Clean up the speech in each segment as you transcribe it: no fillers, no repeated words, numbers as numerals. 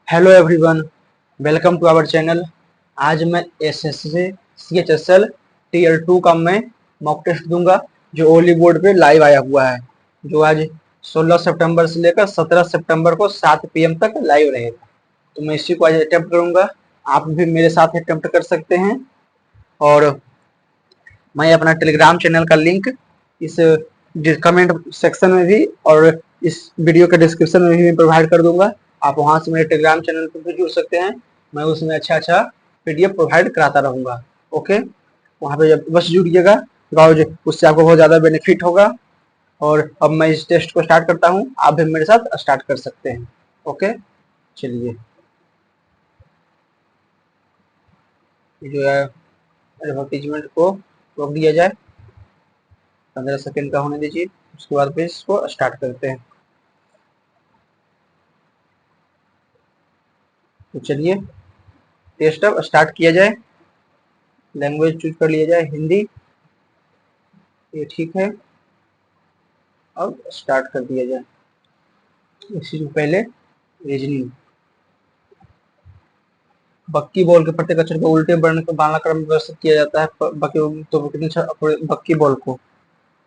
Hello everyone, welcome to our channel. आज मैं SSC CHSL tier 2 का मैं मॉक टेस्ट दूंगा जो ओली बोर्ड पे लाइव आया हुआ है, जो आज 16 सितंबर से लेकर 17 सितंबर को 7 PM तक लाइव रहेगा। तो मैं इसी को आज अटेम्प्ट करूंगा। आप भी मेरे साथ अटेम्प्ट कर सकते हैं और मैं अपना टेलीग्राम चैनल का लिंक इस कमेंट सेक्शन में भी और इस वीडियो के डिस्क्रिप्शन में भी प्रोवाइड कर दूंगा। आप वहां से मेरे टेलीग्राम चैनल पर भी जुड़ सकते हैं। मैं उसमें अच्छा अच्छा पीडीएफ प्रोवाइड कराता रहूंगा। ओके, वहां पे जब बस जुड़िएगा बिकॉज उससे आपको बहुत ज़्यादा बेनिफिट होगा। और अब मैं इस टेस्ट को स्टार्ट करता हूँ, आप भी मेरे साथ स्टार्ट कर सकते हैं। ओके, चलिए जो है एडवर्टीजमेंट को रोक दिया जाए, 15 सेकेंड का होने दीजिए, उसके बाद फिर इसको स्टार्ट करते हैं। तो चलिए टेस्ट अब स्टार्ट किया जाए। लैंग्वेज चूज कर लिया जाए हिंदी, ये ठीक है। अब स्टार्ट कर दिया जाए। इसी से पहले रीजनिंग। बक्की बॉल के प्रत्येक अक्षर को उल्टे वर्ण के बाला क्रम में व्यवस्थित किया जाता है। बक्की तो बक्की बॉल को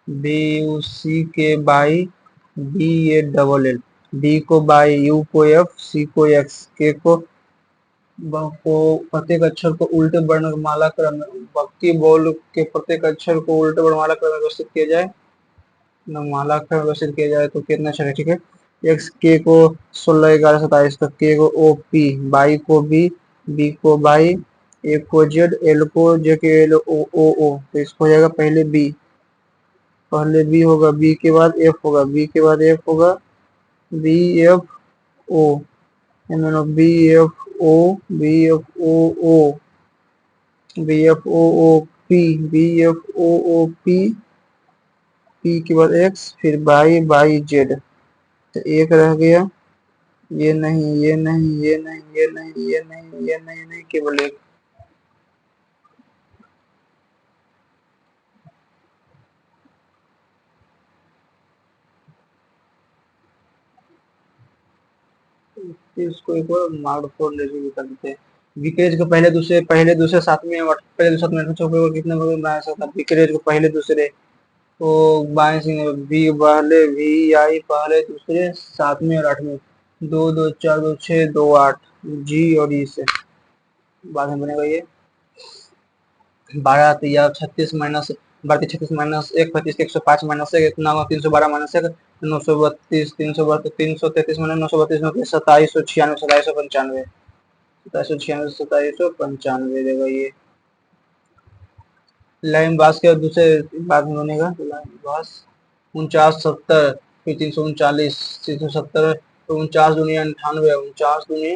B U C K by B A double L, D को बाई, यू को एफ, सी को एक्स, के को प्रत्येक अक्षर को उल्टे वर्णमाला क्रम में, बक्की बॉल के प्रत्येक अक्षर को उल्टे वर्णमाला क्रम में व्यवस्थित किया जाए। माला क्रम व्यवस्थित किया जाए तो कितना अच्छा है, ठीक है। एक्स के को 16, 11, 27 का, के को ओ पी, बाई को बी, बी को बाई, ए को जेड, एल को जे के एल, ओ ओ ओ, तो इसको हो जाएगा पहले बी होगा, बी के बाद एफ होगा, बी के बाद एफ होगा, B F O, B F O, B F O O, B F O O P, B F O O P, P के बाद एक्स, फिर बाई, बाई जेड, तो एक रह गया। ये नहीं, ये नहीं, ये नहीं, ये नहीं, ये नहीं, ये नहीं, नहीं, केवल एक। इसको एक बार मार्क फोर लेके कर देते हैं। विकेज को पहले दूसरे साथ में, पहले दूसरे साथ में चौके को कितने बजे बनाया सकता है? विकेज को पहले दूसरे, तो बाएं से वी पहले, वी आई पहले दूसरे साथ में और 8 में, 2, 2, 4, 2, 6, 2, 8, जी और ई से बाद में बनेगा ये 12 या 36 माइनस 12, 36 माइनस 1, 35 105 माइनस 1, इतना 312 माइनस 1, 932, 332, 333 माइनस 932, 2796, 2795, 2796, 2795 देगा ये। लाइन बास के दूसरे बाद में बनेगा लाइन बास 49, 70, फिर 339, 370, तो 49 दूनी 98, 49 दूनी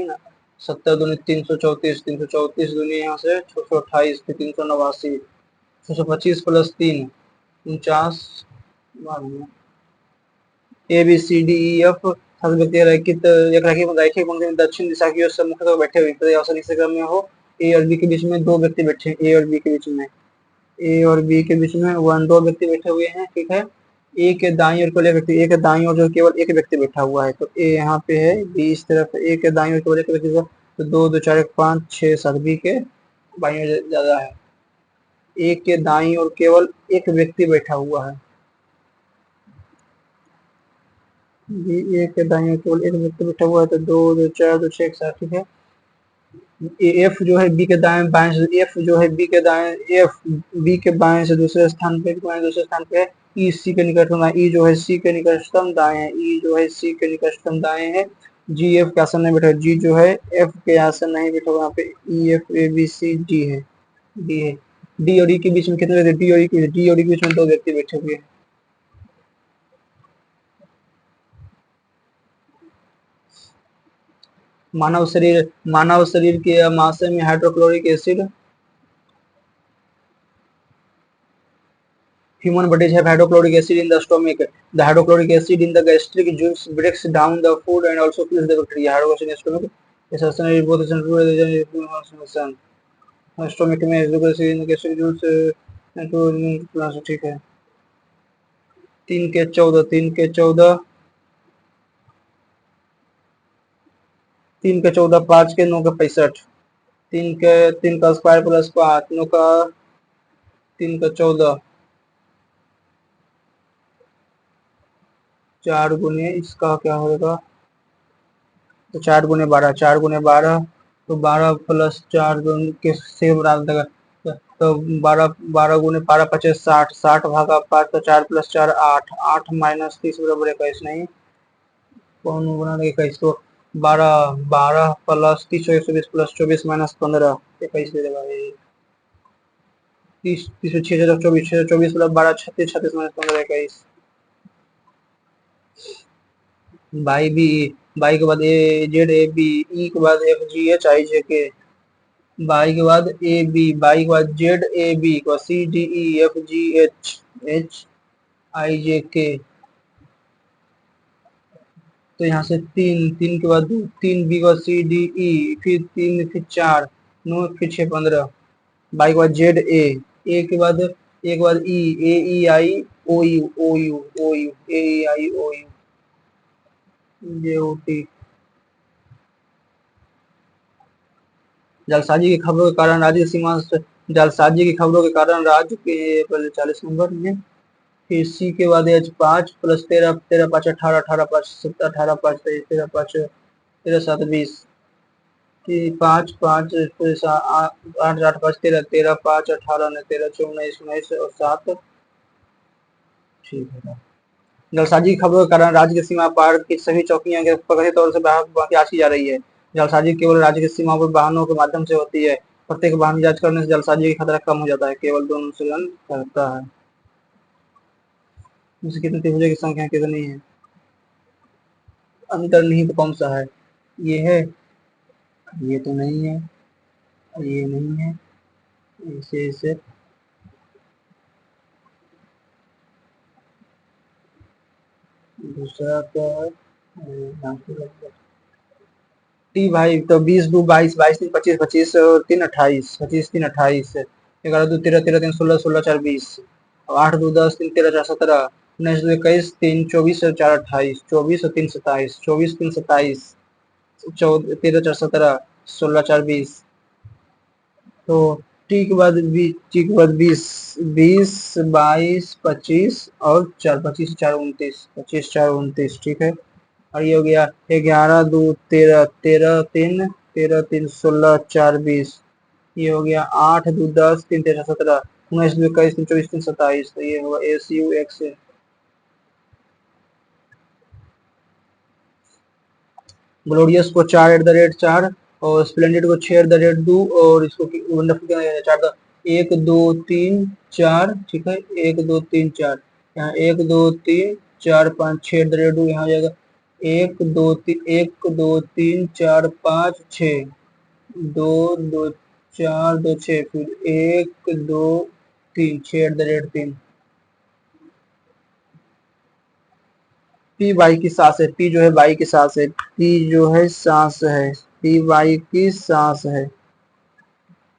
70, दूनी 334, 334 दूनी यहाँ से 628, फिर 389, 625 plus 3, 49, A B C D E F, सात व्यक्ति रैखिक एक रैखिक पंक्ति में दक्षिण दिशा की ओर सम्मुख होकर बैठे हुए, तो अवसर इस क्रम में हो। ए और बी के बीच में दो व्यक्ति बैठे हैं, ए और बी के बीच में, ए और बी के बीच में दो व्यक्ति बैठे हुए हैं, ठीक है। ए के दाईं ओर केवल व्यक्ति, ए के दाईं ओर जो केवल एक व्यक्ति बैठा हुआ है, तो ए यहाँ पे है, बी इस तरफ है, ए के दाईं ओर केवल एक व्यक्ति, तो 2, 2, 4, 1, 5, 6, 7, बी के बाईं ओर ज्यादा है। ए के दाईं ओर केवल एक व्यक्ति बैठा हुआ है, बी ए के दाईं ओर केवल एक व्यक्ति बैठा हुआ है, तो 2, 2, 4, 2, 6, 7, ठीक है। एफ जो है बी के दाएं बाएं से, एफ जो है बी के दाएं, एफ बी के बाएं से दूसरे स्थान पे, दूसरे स्थान पे है। ई सी के निकटतम, ई जो है सी के निकटतम दाएं है, ई जो है सी के निकटतम दाएं है। जी एफ के आसन नहीं बैठा, जी जो है एफ के आसन नहीं बैठा, वहाँ पे E F A B C D है, डी है। डी और ई के बीच में कितने व्यक्ति, डी और ई के बीच में दो व्यक्ति बैठे हुए हैं। मानव शरीर के अमाशय में hydrochloric acid, human bodies have hydrochloric acid in the stomach. The hydrochloric acid in the gastric juice breaks down the food and also kills the bacteria. Hydrochloric acid in stomach is associated with both central stomach में hydrochloric acid in the gastric juice ठीक है। 3 के 14, 3 के 14, 3 के 14, 5 के 9 के 65, 3 का square plus 5, 9 का 3 का 14, 4 गुने इसका क्या होगा, तो 4 गुने 12, 4 गुने 12, तो 12 प्लस 4 के सेम डाल देगा, तो 12, 12 गुने 12 पचे 60, 60 भागा 5, तो 4 प्लस 4 8, 8 माइनस 30 बराबर 21, नहीं कौन गुना 21, तो 12, 12 प्लस 30, 120 प्लस 24 माइनस 15, 21 दे देगा ये, 30, 30 6 24, 6 24 plus 12 36, 36 minus 15 21, by B, by के बाद ए जेड ए बी, ई के बाद F G H I J के, बाई के बाद ए बी, बाई के बाद जेड ए बी के बाद C D E F G H H I J K, तो यहाँ से 3, 3 के बाद 3 बी के बाद सी डी ई, फिर 3 फिर 4, 9 फिर 6 15, बाई के बाद जेड ए के बाद E, A E I O U O U O U, A E I O U J O T. जालसाजी की खबरों के कारण राज्य की सीमा से, जालसाजी की खबरों के कारण राज्य के पहले 40 नंबर में, फिर सी के बाद एच 5 प्लस 13, 13 5 18, 18 5 17, 18 5 13 5 13 7 20, 5 5 8 8 5 13, 13 5 18 ने 13 19 19 और 7, ठीक है। जालसाजी की खबरों के कारण राज्य की सीमा पार की सभी चौकियां कथित तौर से जांच की जा रही है। जालसाजी केवल राज्य की सीमा पर वाहनों के माध्यम से होती है। प्रत्येक वाहन की जांच करने से जालसाजी का खतरा कम हो जाता है, केवल दोनों से रन करता है। कितने त्रिभुजों की संख्या कितनी है, अंतर नहीं तो कौन सा है, ये है, ये तो नहीं है, ये नहीं है, इसे इसे दूसरा क्या है, टी भाई, तो 20 2 22, 22 3 25, 25 और 3 28, 25 3 28, 11 2 13, 13 3 16, 16 4 20, 8 2 10, 3 13 4 17, 19 2 21, 3 24 और 4 28, 24 और 3 27, 24 3 27, 13 4 17, 16 4 20, तो टी के बाद टी के बाद 20, 20 22 25 और 4 25 4 29, 25 4 29, ठीक है। और ये हो गया 11 2 13, 13 3, 13 3 16 4 20, ये हो गया 8 2 10, 3 13 17, 19 2 21, 3 24 3 27, तो ये होगा एस यू एक्स। ग्लोरियस को 4 @ 4 और स्प्लेंडेड को 6 @ 2 और इसको वंडरफुल क्या है 4 1 2 3 4, ठीक है, 1 2 3 4, यहाँ 1 2 3 4 5 6 @ 2, यहाँ हो जाएगा 1 2 3 1 2 3 4 5 6, 2 2 4 2 6, फिर 1 2 3 6 @ 3, पी वाई की सांस है, पी जो है वाई की सांस है, पी जो है सांस है, पी वाई की सांस है,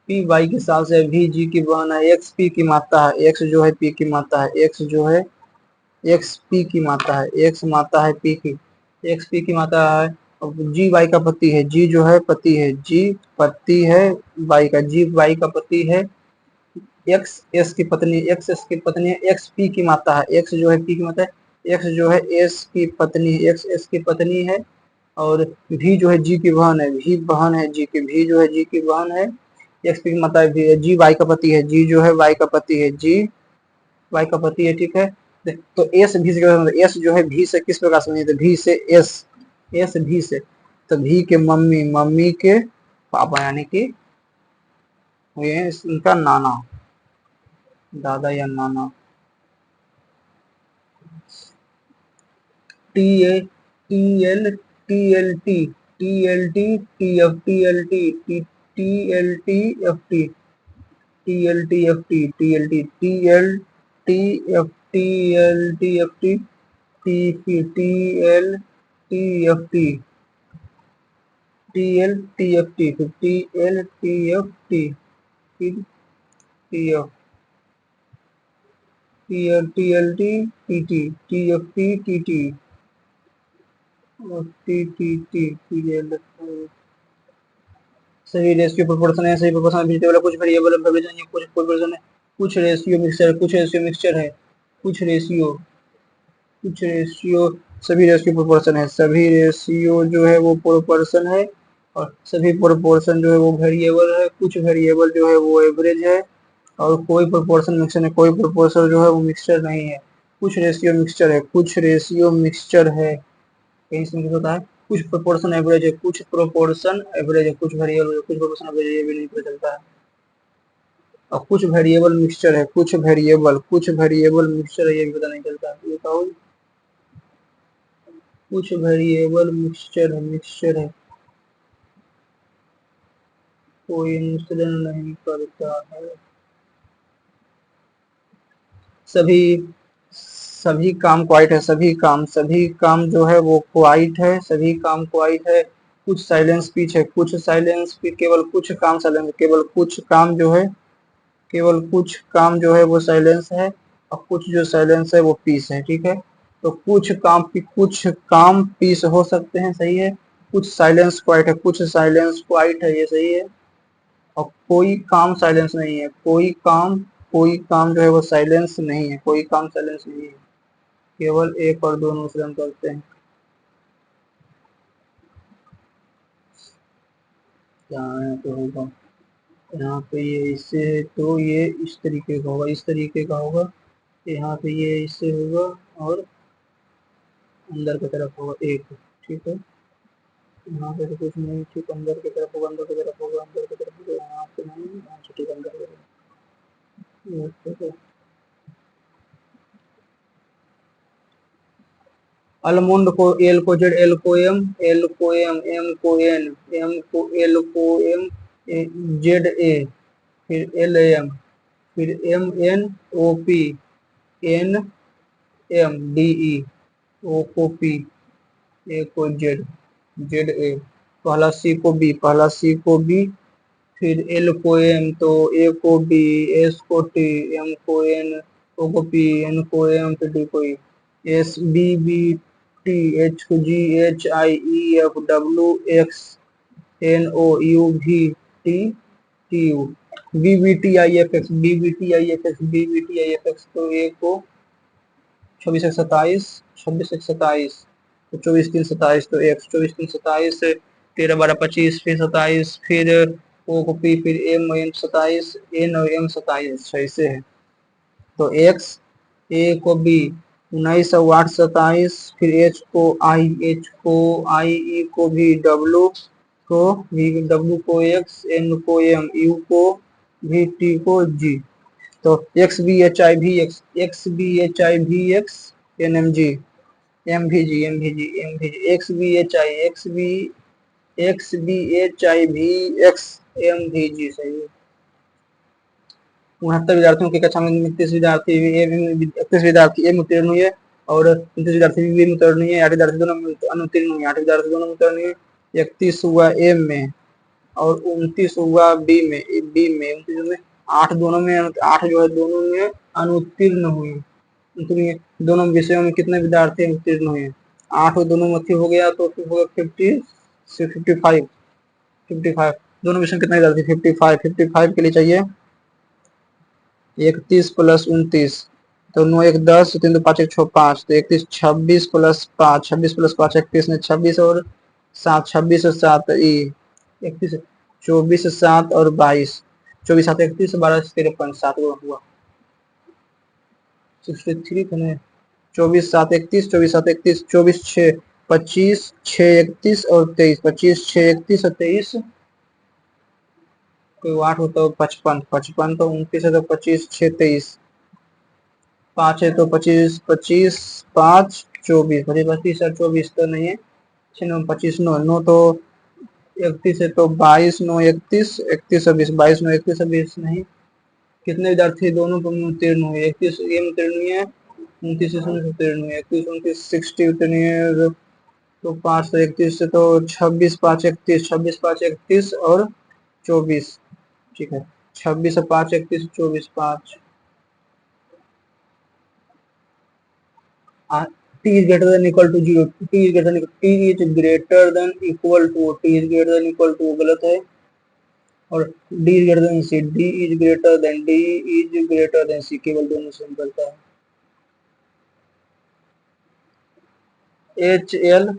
पी वाई की सांस है, वी जी की बहन है, एक्स पी की माता है, एक्स जो है पी की माता है, एक्स जो है एक्स पी की माता है, एक्स माता है पी की, एक्स पी की माता है, जी वाई का पति है, जी जो है पति है, जी पति है वाई का, जी वाई का पति है, एक्स एस की पत्नी, एक्स एस की पत्नी है, एक्स पी की माता है, एक्स जो है पी की माता है, एक्स जो है एस की पत्नी, एक्स एस की पत्नी है, और भी जो है जी की बहन है, भी बहन है जी की, भी जो है जी की बहन है, एक्स पी की माता है, भी है, जी वाई का पति है, जी जो है वाई का पति है, जी वाई का पति है, ठीक है। तो एस भी से, एस जो है भी से किस प्रकार से, तो भी से एस, एस भी से, तो भी के मम्मी, मम्मी के पापा, यानी कि ये इनका नाना, दादा या नाना। T A T L T L T T L T T F T L T T T L T F T T L T F T T L T T L T F T L T F T T T L T F T T L T F T, फिर T L T F T, फिर T F T L T L T T T T F T T T T T T T L सभी ratio proportion है, सही proportion vegetable है, कुछ variable है, कुछ proportion है, कुछ रेशियो मिक्सचर है, कुछ रेशियो मिक्सचर है, कुछ रेशियो सभी रेशियो प्रोपोर्शन है, सभी रेशियो जो है वो प्रोपोर्शन है, और सभी प्रोपोर्शन जो है वो वेरिएबल है, कुछ वेरिएबल जो है वो एवरेज है, और कोई प्रोपोर्शन मिक्सचर है, कोई प्रोपोर्शन जो है वो मिक्सचर नहीं है, कुछ रेशियो मिक्सचर है, कुछ रेशियो मिक्सचर है, कहीं से मुझे होता है, कुछ प्रोपोर्शन एवरेज है, कुछ प्रोपोर्शन एवरेज है, कुछ वेरिएबल है, कुछ प्रोपोर्शन एवरेज है, ये भी नहीं पता चलता है, और कुछ वेरिएबल मिक्सचर है, कुछ वेरिएबल मिक्सचर है, ये भी पता नहीं चलता है, ये बताओ। कुछ वेरिएबल मिक्सचर है, कोई इंसिडेंट नहीं करता है, सभी सभी काम क्वाइट है, सभी काम जो है वो क्वाइट है, सभी काम क्वाइट है, कुछ साइलेंस पीच है, कुछ साइलेंस पीच, केवल कुछ काम साइलेंस, केवल कुछ काम जो है वो साइलेंस है, और कुछ जो साइलेंस है वो पीस है, ठीक है। तो कुछ काम पीस हो सकते हैं, सही है, कुछ साइलेंस क्वाइट है, कुछ साइलेंस क्वाइट है, ये सही है, और कोई काम साइलेंस नहीं है, कोई काम जो है वो साइलेंस नहीं है, कोई काम साइलेंस नहीं है, केवल एक और दो मिश्रण करते हैं। यहाँ पे होगा, यहाँ पे ये इससे है तो ये इस तरीके का होगा, इस तरीके का होगा, यहाँ पे ये इससे होगा, और अंदर की तरफ होगा एक, ठीक है। यहाँ पे तो कुछ नहीं, ठीक, अंदर की तरफ होगा, अंदर की तरफ होगा, अंदर की तरफ होगा, यहाँ पे नहीं, यहाँ से ठीक अंदर की तरफ, ठीक है। अलमोंड को एल को जेड, एल को एम, एल को एम को एन, एम को एल को एम, जेड ए, फिर एल एम, फिर M N O P, N M D E, O को पी, ए को जेड, जेड ए, पहला सी को बी, फिर एल को एम तो ए को बी, एस को टी, एम को एन, ओ को पी, एन को एम, फिर डी को E, S B B T, H को G, H I E F W X, N O U भी T, T U, B B T I F X, B B T I F X, B B T I F X, तो A को 26 एक 27, तो 24 3 27, तो x 24 3 27, 13 12 25, फिर 27, फिर ओ को P, फिर एम एन 27, एन और एम 27, ऐसे है। तो एक्स, ए को बी 19 8 27, फिर एच को आई ई को भी, डब्लू को एक्स, एन को एम, यू को भी, टी को जी, तो एक्स बी एच आई भी X, X B H I भी X, N M G, M भी जी, एम भी जी, एम भी G, X B H I, X B H I भी एक्स, एम भी जी, सही है। 69 विद्यार्थियों की कक्षा में 31 विद्यार्थी एम उत्तीर्ण हुए, और 29 विद्यार्थी बी में उत्तीर्ण हुए, 8 विद्यार्थी दोनों में अनुत्तीर्ण हुए, 8 विद्यार्थी दोनों में उत्तीर्ण हुए, 31 हुआ एम में, और 29 हुआ बी में 29 में, 8 दोनों में, 8 जो है दोनों में अनुत्तीर्ण हुए, दोनों विषयों में कितने विद्यार्थी उत्तीर्ण हुए, 8 दोनों में हो गया, तो फिर होगा 55, दोनों विषय में कितने विद्यार्थी, 55 के लिए चाहिए 31 प्लस 29, तो 9 1 10, 3 2 5 1 6 5, तो 31 26 प्लस 5, 26 प्लस 5 31 में 26 और 7, 26 और 7 31, 24 7 और 22, 24 7 31, 12 53, 7 हुआ 63 था, 24 7 31, 24 7 31, 24 6 25, 6 31 और 23, 25 6 31 और 23, कोई 8 होता है 55, 55 तो 29 है, तो 25 6 23, 5 है तो 25 25 5 24, 25 25 और 24 तो नहीं है, 6 9 25 9 9 तो 31 है, तो 22 9 31, 31 और 20, 22 9 31 और 20 नहीं, कितने विद्यार्थी दोनों को उत्तीर्ण हुए, 31 ये उत्तीर्ण हुए हैं, 29 उत्तीर्ण हुए, 31 29 60 उत्तीर्ण हुए, तो 5 तो 31 से, तो 26 5 31, 26 5 31 और 24, ठीक है, 26 5 31 24 5, t is greater than equal to 0, t is greater than equal to, t is greater than equal to गलत है, और D is greater than C, D is greater than, D is greater than C, केवल दोनों से निकलता है। H L,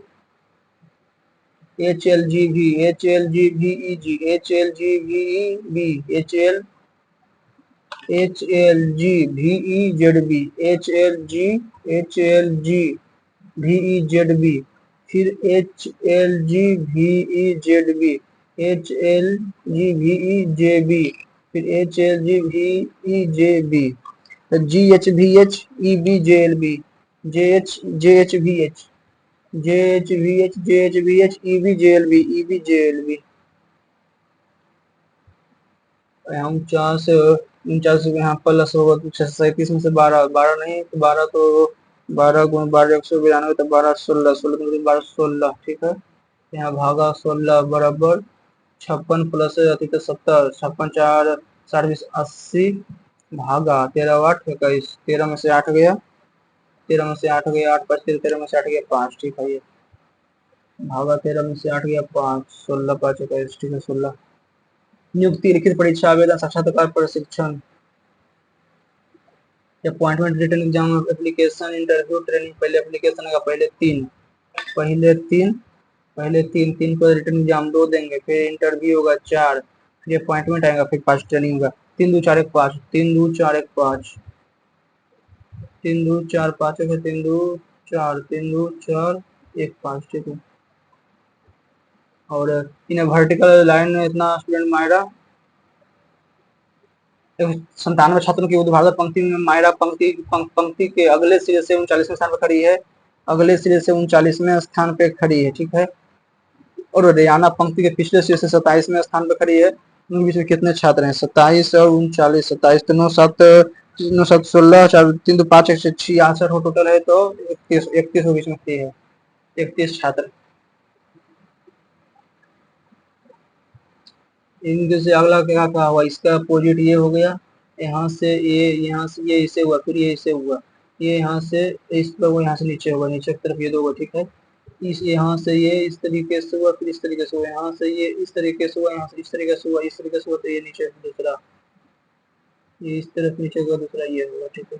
H L G भी, H L G भी ई जी, एच एल जी भी E B, H L, H L G भी E Z B, H L G, H L G भी ई जेड बी, फिर एच एल जी भी E Z B, H L G भी E J B, फिर H L G भी E J B, G H भी H E B J L B, J H भी H, J H भी H, J H भी H E B J L B, E B J L B. 49 यहाँ plus होगा तो 37 में से 12, 12 नहीं तो 12 तो 12 गुण 12 192, तो 12 16, 16 तो 12 16, ठीक है। यहाँ भागा 16 बराबर 56 प्लस अति तो 70, 56 4 60 20 80, भागा 13 8 21, 13 में से 8 गया, 13 में से 8 गया, 8 5 13 में से 8 गया 5, ठीक है। ये भागा 13 में से 8 गया 5, 16 5 21, ठीक है 16। नियुक्ति, लिखित परीक्षा, आवेदन, साक्षात्कार, प्रशिक्षण, appointment, written exam, application, interview, training. पहले एप्लीकेशन का पहले तीन, पहले तीन, पहले तीन, तीन पर रिटन एग्जाम 2 देंगे, फिर इंटरव्यू होगा 4, फिर अपॉइंटमेंट आएगा, फिर 5 ट्रेनिंग होगा। 3 2 4 1 5, 3 2 4 1 5, 3 2 4 5 है, 3 2 4, 3 2 4 1 5, ठीक है। और इन्हें वर्टिकल लाइन में इतना स्टूडेंट मायरा 97 छात्रों की ऊर्ध्वाधर पंक्ति में मायरा पंक्ति के अगले सिरे से 39वें स्थान पर खड़ी है, अगले सिरे से 39वें स्थान पे खड़ी है, ठीक है। और रेयाना पंक्ति के पिछले सिरे से 27वें स्थान पर खड़ी है। उनके बीच में कितने छात्र हैं? 27 और 39, 27 तो 9 7, 9 7 16, 4 3 तो 5 1 66 हो टोटल है, तो 31 के बीच में खड़ी है, 31 छात्र। इनके से अगला क्या कहा हुआ, इसका अपोजिट ये हो गया, यहाँ से ये, यहाँ से ये इसे हुआ, फिर ये इसे हुआ, ये यहाँ से इस पर वो यहाँ से नीचे होगा, नीचे की तरफ ये दो होगा, ठीक है। इस यहाँ से ये इस तरीके से हुआ, फिर इस तरीके से हुआ, यहाँ से ये इस तरीके से हुआ, यहाँ से इस तरीके से हुआ, इस तरीके से हुआ, तो ये नीचे दूसरा, ये इस तरफ नीचे हुआ, दूसरा ये होगा, ठीक है।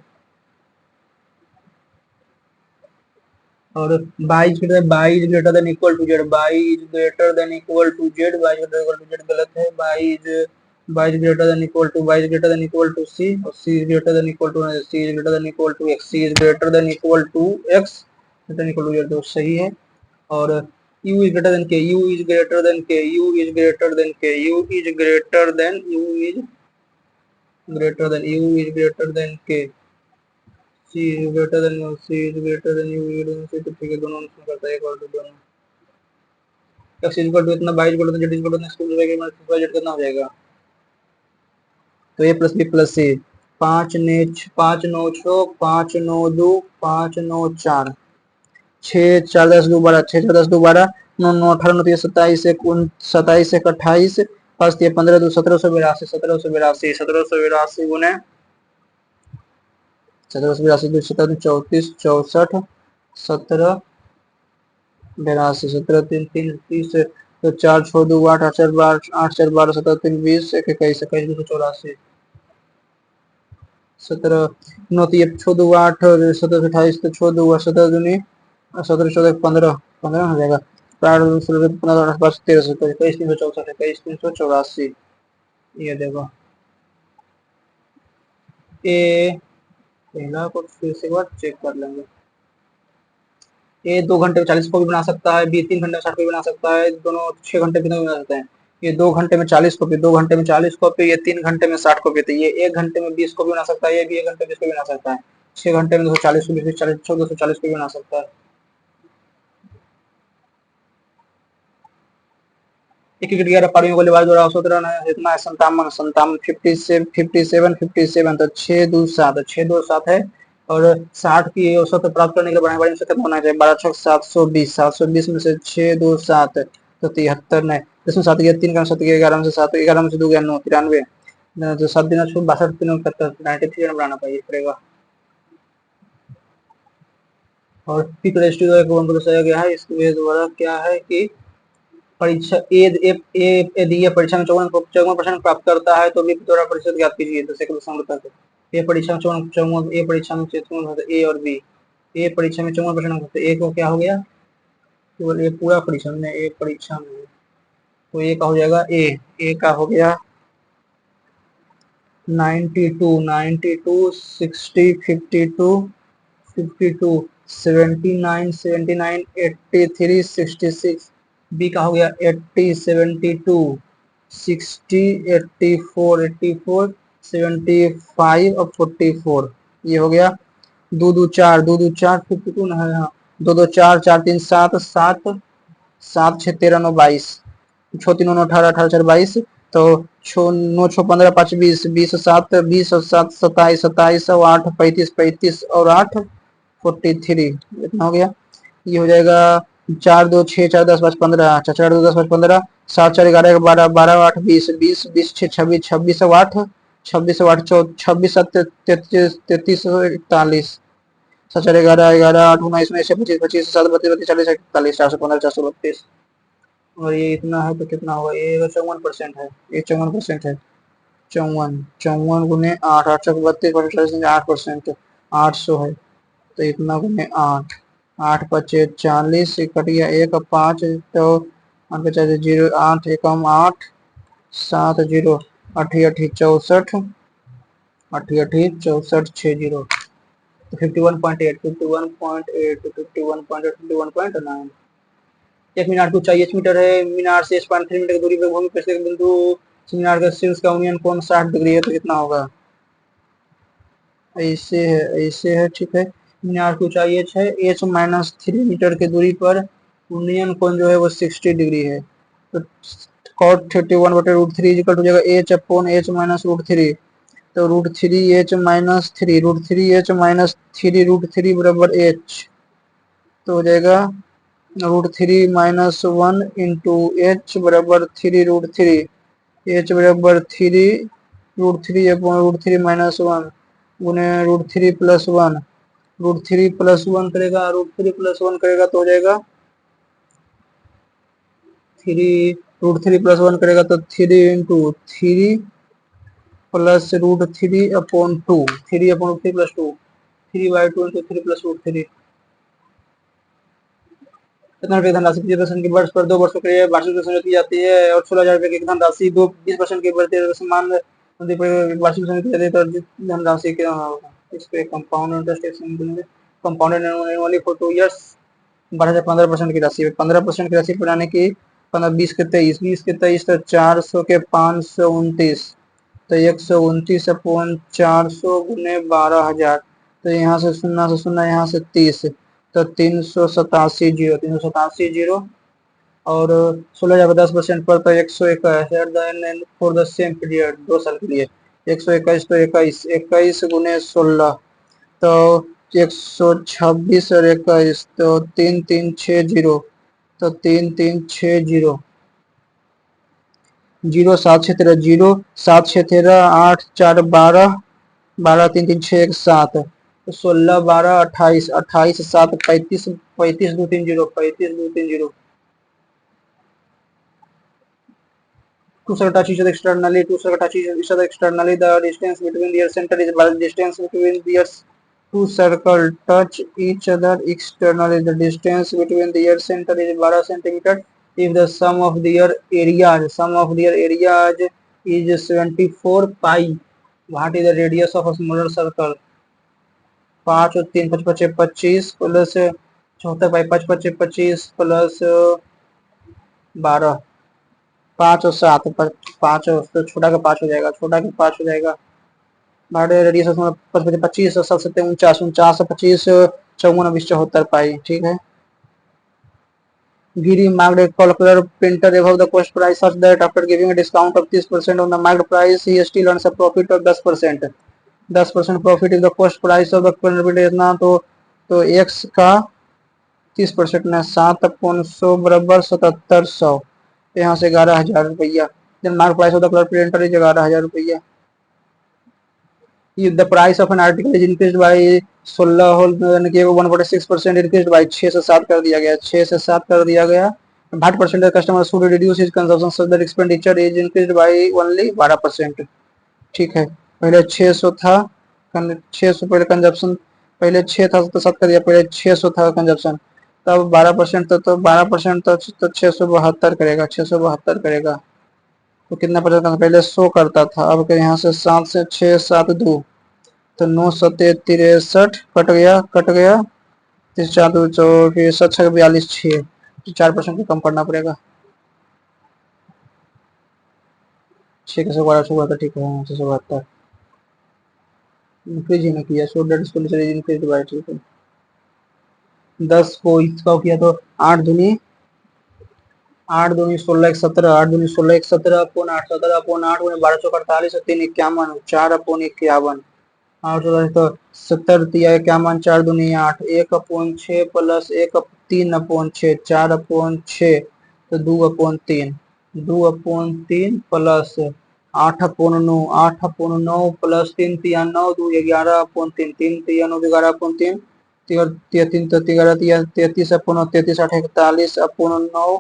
और Y is greater than equal to Z, Y is greater than equal to Z, Y is greater than equal to Z गलत है, Y is greater than equal to, Y is greater than equal to C, और C is greater than equal to, C is greater than equal to X, C is greater than equal to X, greater than equal to Z, तो सही है। और u is greater then के, u is greater then के, u is greater then के, u is greater then, u is greater then, u is greater then के, c is greater then, c is greater then, u is greater then c, तो ठीक है, दोनों में करता है, एक और दोनों। x इज इक्वल टू इतना, y is equal to z is equal to square root के z कितना हो जाएगा, तो a plus b plus c, 5 ने 5 9 6, 5 9 2, 5 9 4, 6 4 10 2 12, 6 4 10 2 12, 9 9 18 9 27 1 27 1 28, फर्स्ट ये 15 2 1782, 1782, 1782 गुने 1782, 2 17 34 64, 17 82, 17 3 3 30, तो 4 6 2 8 8 4 12, 8 4 12, 17 3 20, 1 21 21 284, 17 9 3 6 2 8, 17 28, तो 6 2 17 दूनी 17 14 15 15 हो जाएगा, 4 16 15 18 13 21 364, 21 384, ये देखो ए, पहला को फिर से एक बार चेक कर लेंगे। ए 2 घंटे में 40 कॉपी बना सकता है, बी 3 घंटे में 60 कॉपी बना सकता है, दोनों 6 घंटे में बना सकते हैं। ये 2 घंटे में 40 कॉपी, 2 घंटे में 40 कॉपी, ये 3 घंटे में 60 कॉपी, तो ये 1 घंटे में 20 कॉपी बना सकता है, ये भी 1 घंटे में 20 कॉपी बना सकता है, 6 घंटे में 240 20 40 240 कॉपी बना सकता है। एक विकेट 11 पारियों बल्लेबाज द्वारा औसत रन है इतना है 57 57 57 57 57, तो 6 2 7, 6 2 7 है, और 60 की औसत प्राप्त करने के लिए बढ़ाने वाले से कितना होना चाहिए, 12 6 720, 720 में से 6 2 7, तो 73 नहीं, इसमें 7 गया 3 का 7 गया 11 में से 7, 11 में से 2 गया 9, 93, तो 7 दिन 62 दिन 93 रन बनाना पड़ेगा। और पिक रेस्टियो को दर्शाया गया है, इसके द्वारा क्या है कि परीक्षा यदि ये परीक्षा में 54% प्राप्त करता है तो भी द्वारा प्रतिशत ज्ञात कीजिए। दूसरे क्वेश्चन बताते ये परीक्षा में 54 ए परीक्षा में 54 ए और बी। ए परीक्षा में 54% ए को क्या हो गया, केवल ये पूरा परीक्षा में ए परीक्षा में, तो ए का हो जाएगा ए का हो गया 92 92 60 52 52 79 79 83 66। बी का हो गया 80 72 60 84 84 75 और 44। ये हो गया दो दो चार 52 ना है, हाँ दो दो चार चार तीन सात सात सात छः 13 9 22 छो तीन 18 18 4 22 तो छो 9 6 15 5 20 20 और 7 27 27 और 8 35 35 और 8 43। इतना हो गया। ये हो जाएगा 4 2 6 4 10 5 15 4 2 10 5 15 7 4 11 12 12 8 20 20 20 6 26 26 और 8 26 और 8 26 7 33 33 और 41 7 4 11 11 8 19 19 25 25 7 32 32 40 41 415 432। और ये इतना है तो कितना होगा, ये 54% है, ये 54% है। 54 गुने 8 8 32 8%, 800 है तो इतना गुने 8 8 पचे 40 कट गया 1 5 तो 8 पचास 0 8 एकम 8 7 0 अठी अठी 64 अठी अठी 64 6 0 तो 51.8 51.8 51.8 51.9। एक मीनार की ऊंचाई 8 मीटर है, मीनार से 3 मीटर की दूरी पर भूमि पृष्ठ के बिंदु मीनार का शीर्ष का उन्नयन कोण 60 डिग्री है तो कितना होगा। ऐसे है ठीक है। मीनार की ऊंचाई h है, h माइनस 3 मीटर की दूरी पर उन्नयन कोण जो है वो 60 डिग्री है। तो cot 31 बटे रूट 3 इक्वल हो जाएगा h upon h minus root 3। तो root 3 h minus 3 root 3 h minus 3 root 3 बराबर h तो हो जाएगा रूट 3 माइनस 1 इंटू एच बराबर 3 रूट 3 एच बराबर 3 रूट 3 अपॉन रूट 3 माइनस 1 गुने रूट 3 प्लस 1 रूट 3 प्लस 1 करेगा, रूट 3 प्लस 1 करेगा तो हो जाएगा 3 रूट 3 प्लस 1 करेगा तो 3 into 3 plus root 3 upon 2 3 upon root 3 plus 2 3 by 2 into 3 plus root 3। कितना रुपये धनराशि 25% की वर्ष पर 2 वर्षों के लिए वार्षिक समझौता की जाती है और 16,000 रुपये की धनराशि 20% की बढ़ती समान वार्षिक समझौता की जाती है तो धनराशि क्या होगा। इस पे compound interest compounded annually for 2 years 12,015% की राशि 15% की राशि बढ़ाने की 15 20 के 23 20 के 23 तो 400 के 529 तो 129 अपॉन 400 गुने 12,000 तो यहाँ से शून्य यहाँ से 30 तो 387 जीरो और 16,000 10% पर तो 121 फॉर द सेम पीरियड 2 साल के लिए 121 तो 21 21 गुने 16 तो 126 और 21 तो 3360 तो 3360 जीरो 7 6 13 जीरो 7 6 13 8 4 12 12 3 3 6 1 7 तो 16 12 28 28 7 35 35 2 3 0 35 2 3 0 2 attach each other externally 2 attach each other externally the distance between their center is the distance between their two circle touch each other externally the distance between their center is 12 centimeter if the sum of their areas is 74 pi what is the radius of a smaller circle 5 और 3 5 5 25 plus 74 by 5 5 25 plus 12 5 और 7 5 तो छोटा का 5 हो जाएगा छोटा का 5 हो जाएगा भाड़े रेडियस 25 और 7 49 49 25 54 20 74 पाई ठीक है। Giri marked a calculator printer above the cost price such that after giving a discount of 30% on the marked price he still earns a profit of 10%. 10% profit if the cost price of the printer इतना तो x का 30% में 7/100 बराबर 7700 यहाँ से 11,000 रुपया then mark price of the color printer is 11,000 रुपया। If the price of an article is increased by 16 1/6% increased by 6 से 7 कर दिया गया 6 से 7 कर दिया गया भाट percentage customer should reduce his consumption so that expenditure is increased by only 12%। ठीक है, पहले 600 था, 600 पहले कंजप्शन, पहले 6 था तो 7 कर दिया, पहले 600 था कंजप्शन, तब 12% तो 12% तो 672 करेगा, 672 करेगा तो कितना परसेंट, पहले 100 करता था, अब यहाँ से 7 से 6 7 2 तो 9 सत्ते 63 कट गया 4 2 फिर 7 42 6 4% कम करना पड़ेगा। 6 से 12 ठीक है, 672 इंक्रीज ही ना किया, सो that expenditure is increase by, ठीक है। 10 को इसका किया तो 8 दूनी 16 एक 17, 8 दूनी 16 एक 17 अपोन 8, 17 अपोन 8 गुने 1248 3 51 4 अपोन 51, 8 तो 70 दिया 51 4 दूनी 8, 1 अपोन 6 प्लस 1 3 अपोन 6 4 अपोन 6 तो 2 upon 3, 2 upon 3 plus 8 upon 9, 8 upon 9 plus 3 तिया 9 2 11 अपोन 3, 3 तिया 9 11 अपोन 3 3 तो 11 33 अपोन 33 8 41 अपोन 9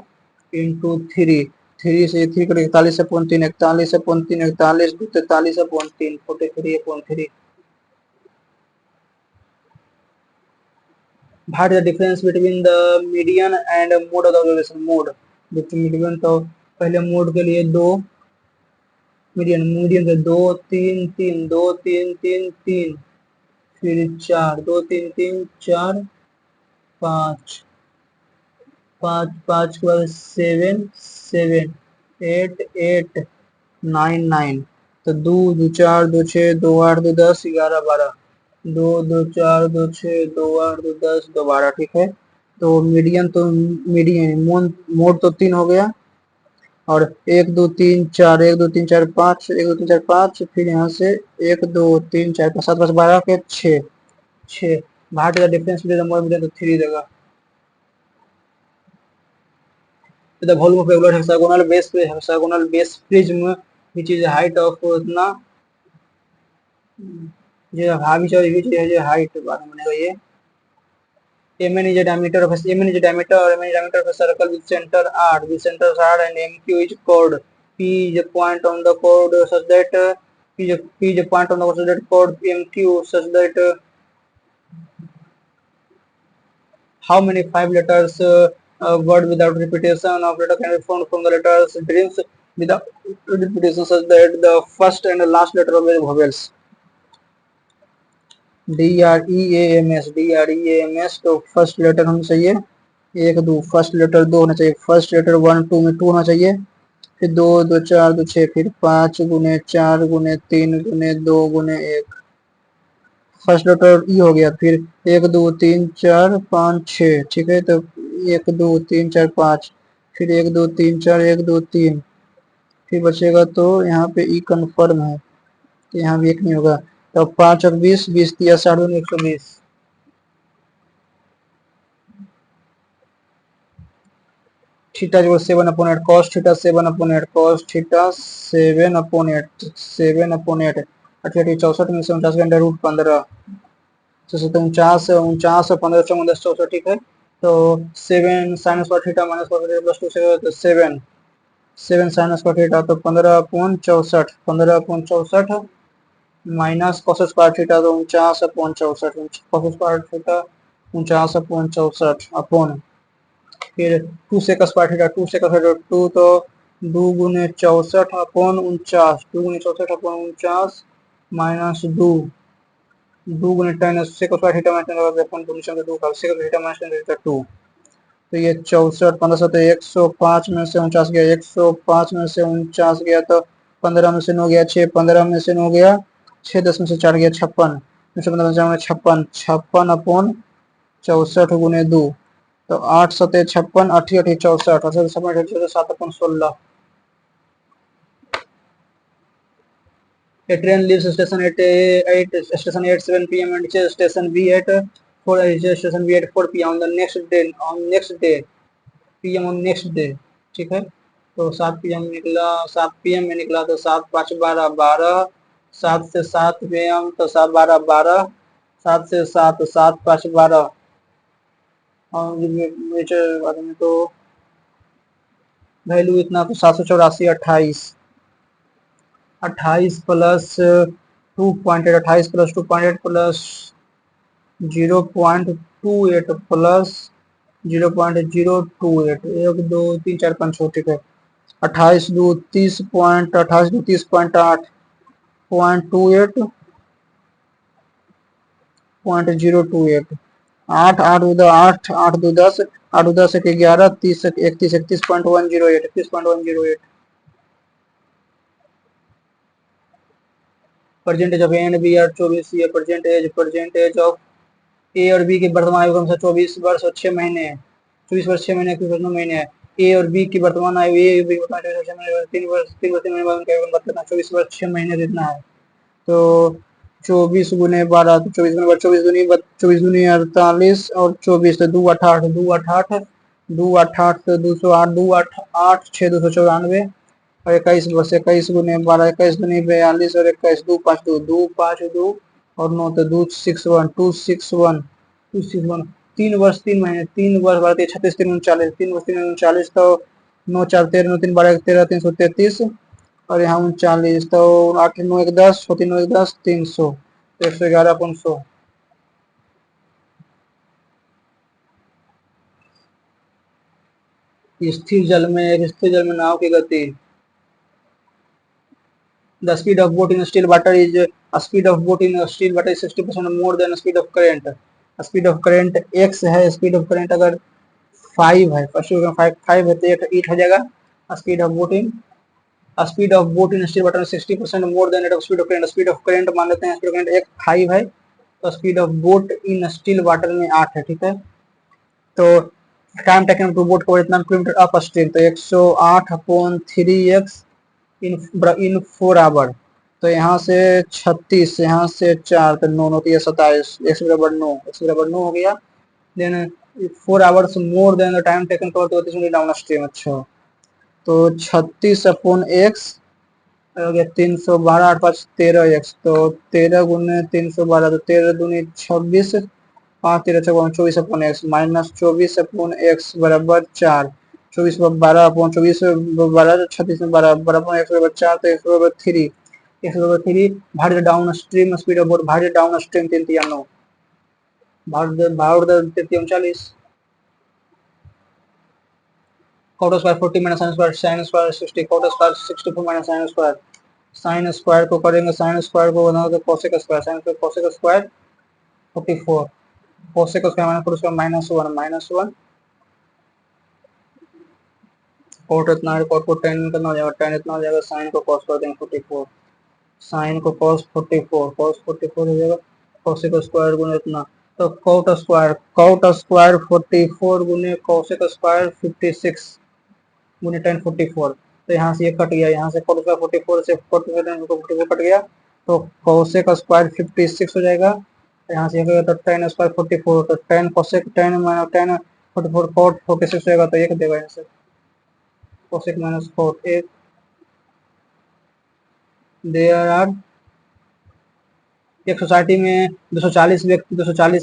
इंटू 3, 3 से 3 कर 41 upon 3 41 upon 3 41 2 43 upon 3 43 upon 3। What is the difference between the median and mode of the observation? Mode median तो पहले mode के लिए 2, मीडियन मीडियन से 2 3 3 2 3 3 3 फिर 4 2 3 3 4 5 5 5 के बाद 7 7 8 8 9 9 तो 2 2 4 2 6 2 8 2 10 11 12 2 2 4 2 6 2 8 2 10 2 12, ठीक है। तो मीडियन तो मीडियन मोड तो 3 हो गया, और 1 2 3 4 1 2 3 4 5 1 2 3 4 5 फिर यहाँ से 1 2 3 4 5 7 5 12 के 6 6 भाट का डिफरेंस मीडियन तो 3 देगा। The volume of regular hexagonal base prism which is height of इतना जो हावी चौड़ी which है जो height बाद में बनेगा ये mn is the diameter of mn is the diameter or mn is the diameter of a circle with center r, with centers r and mq is chord, p is a point on the chord such that p is a point on the chord such that chord mq such that how many 5 letters word without repetition of letter can be formed from the letters dreams without repetition such that the first and the last letter of the vowels। DREAMS तो first letter होना चाहिए 1 2, first letter 2 होना चाहिए, first letter 1 2 में 2 होना चाहिए, फिर 2 2 4 2 6 फिर 5 गुने 4 गुने 3 गुने 2 गुने 1, फर्स्ट लेटर ई हो गया, फिर 1 2 3 4 5 6, ठीक है। तो 1 2 3 4 5 फिर 1 2 3 4 1 2 3 फिर बचेगा, तो यहाँ पे ई कन्फर्म है तो यहाँ भी 1 नहीं होगा, तो 5 और 20 20 दिया 60 120 थीटा जो 7 upon 8 cos theta 7 upon 8 cos theta 7 upon 8 7 upon 8 88 64 में से 49 का अंडर रूट 15 तो 49 49 और 15 14 10 64, ठीक है। तो 7 sin square theta minus cos theta plus 2 से तो 7 7 sin स्क्वायर थीटा तो 15 upon 64 15 upon 64 minus cos square theta तो 49 upon 64 cos square theta 49 upon 64 upon फिर 2 से का स्क्वायर थीटा 2 से का थीटा 2 तो 2 गुने 64 अपॉन 49 2 गुने 64 अपॉन 49 माइनस 2 2 गुने tan से का स्क्वायर थीटा माइनस अपॉन 2 नीचे 2 का से का थीटा माइनस tan थीटा 2 तो ये 64 15 तो 105 में से 49 गया 105 में से 49 गया तो 15 में से 9 गया 6 15 में से 9 गया 6 10 में से 4 गया 56 15 में से 56 56 अपॉन 64 गुने 2 तो 8 सते 56 8 8 64 7 अपन 16। A train leaves station at 7 p.m. and reaches station B at 4 p.m. on the next day p.m. on next day, ठीक है। तो 7 p.m. निकला 7 p.m. में निकला तो 7 5 12 12 7 से 7 p.m. तो 7 12 12 7 से 7 7 5 12 और नीचे बाद में तो वैल्यू इतना तो 784 28 प्लस 2.8 28 प्लस 2.8 प्लस 0.28 प्लस 0.028 1 2 3 4 5 6 ठीक है 28 2 30.8 0.028 आठ आठ दो आठ आठ दो 10 8 10 एक 11 30 31 31.108 31.108 percentage of A and B are 24 ये परसेंटेज ऑफ ए और बी की वर्तमान आयु क्रमशः 24 वर्ष और 6 महीने है 24 वर्ष 6 महीने 21 महीने है ए और बी की वर्तमान आयु ए बी की वर्तमान आयु 6 महीने 3 वर्ष 3 महीने बाद उनका आयु कितना 24 वर्ष 6 महीने जितना है तो 24 गुने 12 तो 24 गुने 24 दुनी 48 और 24 तो 2 8 तो 208 2 8 6 294 और 21 गुने 12 21 दुनी 42 और 21 2 और 9 तो 261 3 वर्ष 3 महीने 3 वर्ष 12 36 3 39 तो 9 4 13 9 3 12 13 333 और यहाँ 39 तो 8 9 1 10 3 9 1 10 300 111 स्थिर जल में नाव की गति the speed of boat in still water is speed of boat in still water is 60% more than speed of current speed of current x है speed of current अगर 5 है 5 है तो 8 हो जाएगा speed of boat in still water 60% more than rate of speed of current मान लेते हैं स्पीड ऑफ करंट एक 5 है तो speed of boat in still water में 8 है ठीक है तो time taken to boat cover इतना किलोमीटर अप स्ट्रीम तो 108 अपॉन 3x इन 4 आवर तो यहाँ से 36 यहाँ से 4 तो 9 9 27 x बराबर 9 हो गया then 4 hours more than the time taken cover downstream अच्छा तो 36 अपॉन एक्स हो गया 312 8 5 13x तो 13 गुने 312 तो 13 दूनी 26 5 13 24 upon x minus 24 upon x बराबर 4 24 12 अपॉन 24 12 36 12 बराबर एक्स बराबर 4 तो एक्स बराबर 3 भार downstream speed of boat भार डाउन स्ट्रीम 3 3 9 भार 39 cot square 40 minus sine square 60 cot square 64 minus sine square को करेंगे साइन स्क्वायर को बनाओगे cosec square sine square cosec square 44 cosec square minus -1 cot इतना है कोट को 10 करना हो जाएगा 10 इतना हो जाएगा साइन को cos कर देंगे 44 साइन को cos 44 हो जाएगा कोसेक स्क्वायर गुने इतना तो कोट स्क्वायर 44 गुने कोसेक स्क्वायर 56 गुने 10 44 तो यहाँ से ये कट गया यहाँ से cot स्क्वायर 44 से 44 कट गया तो कोसेक स्क्वायर 56 हो जाएगा यहाँ से तो 10 स्क्वायर 44 तो 10 कोसेक 10 माइनस 10 44 cot 46 हो जाएगा तो एक देगा यहाँ से कोसेक माइनस cot एक देयर आर एक सोसाइटी में 240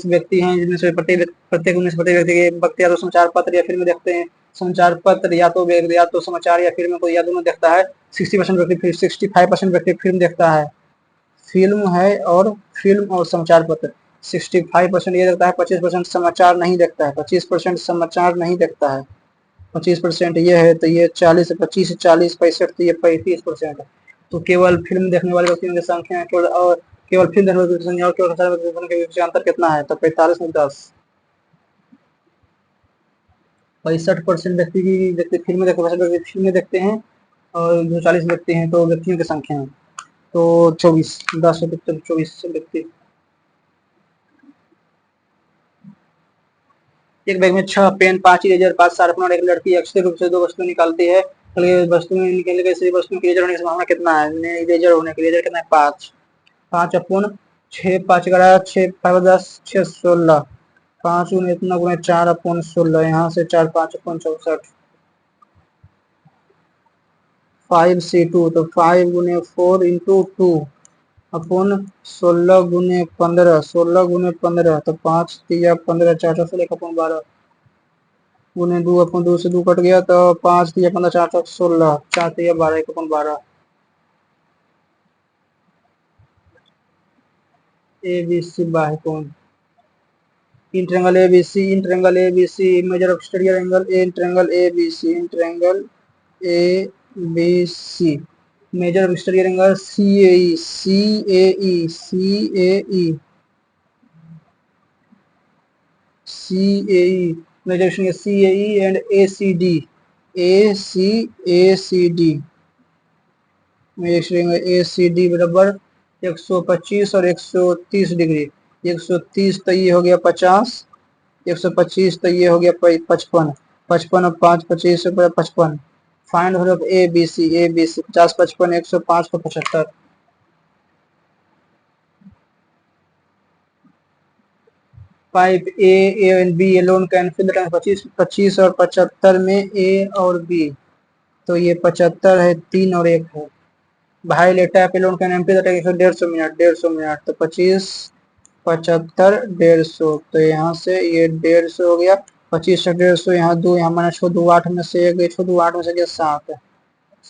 व्यक्ति हैं जिनमें से प्रत्येक उनमें से प्रत्येक व्यक्ति के वक्त या तो समाचार पत्र या फिल्म देखते हैं समाचार पत्र या तो समाचार या फिल्म को या दोनों देखता है 60% व्यक्ति 65% व्यक्ति फिल्म देखता है फिल्म और समाचार पत्र 65% ये देखता है 25% समाचार नहीं देखता है 25% समाचार नहीं देखता है 25% ये है तो ये 40 25 40 65 तो ये 35% तो केवल फिल्म देखने वाले व्यक्तियों की संख्या केवल फिल्म देखने वाले संख्या और केवल के बीच अंतर कितना है तो 45 में 10 65% व्यक्ति फिल्में देखते हैं और जो 40 व्यक्ति हैं तो व्यक्तियों की संख्या है तो 24 24 व्यक्ति एक बैग में 6 पेन 5 इरेजर 5 शार्पनर और एक लड़की अक्षर रूप से 2 वस्तु निकालती है वस्तु में निकलने के वस्तु के इरेजर होने की संभावना कितना है इरेजर होने के इरेजर कितना है 5 अपॉन 6 5 11 6 5 10 6 16 5 गुने इतना गुने 4 अपॉन 16 यहाँ से 4 5 अपॉन 64 5C2 तो 5 गुने 4 इंटू 2 अपॉन 16 गुने 15 तो 5 3 15 4 16 अपॉन 12 गुने 2 अपन 2 से 2 कट गया तो 5 दिया 15 4 चौक 16 4 दिया 12 1 अपन 12 ए बी सी बाह्य कोण in triangle A B C measure of exterior angle in triangle A B C in triangle A B C measure of exterior angle C A E C A E C A E C A E measure C A E and A C D A C D A C D बराबर 125 और 130 degree 130 तो ये हो गया 50 125 तो ये हो गया 55 55 और 5 25 55 find of A B C 50 55 105 को 75 pipe A and B alone can fill the tank 25 और 75 में ए और बी तो ये 75 है 3 और 1 है भाई ले tap alone can empty the tank 150 minute तो 25 75 150 तो यहाँ से ये 150 हो गया 25 से 150 यहाँ 2 यहाँ मैंने छो 2 8 में से 1 छो 2 8 में से गया 7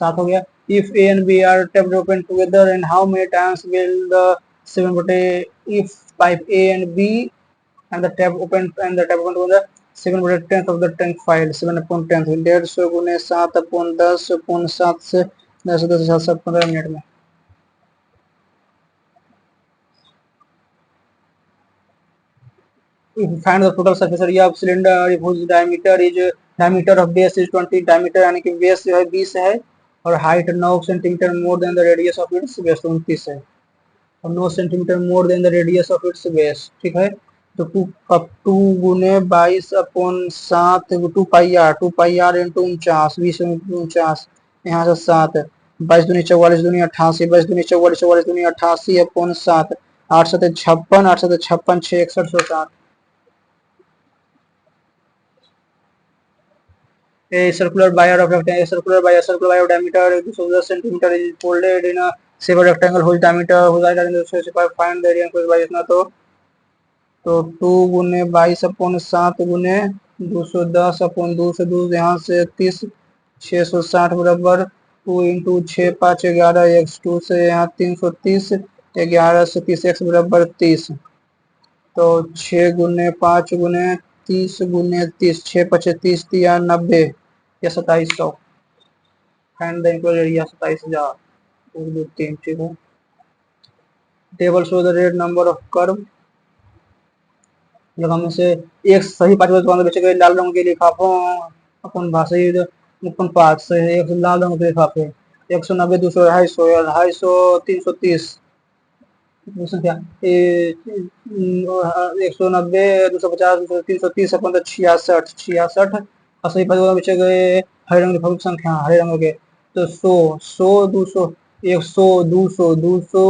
7 हो गया if A and B are tapped open together and how many times will the 7 बटे if pipe A and B and the tap open together 7 बटे 10th of the tank file 7 upon 10th 150 गुने 7 upon 10 upon 7 से 10 10 7 15 minute में if you find the total surface area of cylinder if whose diameter of base is 20 diameter यानी कि base जो है 20 है और height 9 centimetre more than the radius of its base 29 है और 9 centimetre more than the radius of its base ठीक है तो 2 गुने 22 अपॉन 7 2 पाई आर इंटू 49 20 49 यहाँ से 7 22 दूनी 44 दूनी 88 22 दूनी 44 44 दूनी 88 upon 7 8 7 56 8 7 56 6 61 60 A circular wire of rectangle, circular wire of diameter 210 centimeter is folded in a saber rectangle whose diameter whose height is specified. Find the area enclosed by इतना तो 2 गुने 22 upon 7 गुने 210 अपॉन 2 से 2 यहाँ से 30 660 बराबर 2 इंटू 6 5 11 x 2 से यहाँ 330 11 से 30 x बराबर 30 तो 6 गुने 5 गुने 30 गुने 30 6 25 30 या 90 या 2700 फाइंड द इक्वल एरिया 27000 1 2 3 ठीक है table show the red number of curve जगह में से एक सही 5 बचे बचे गए लाल रंग के लिफाफों अपन भाषा अपन 5 से एक लाल रंग के लिफाफे 190 200 250 250 330 संख्या 190 250 330 अपन 66 66 असली पद बचे गए हरे रंग की संख्या हरे रंग के तो 100 100 200 100 200 200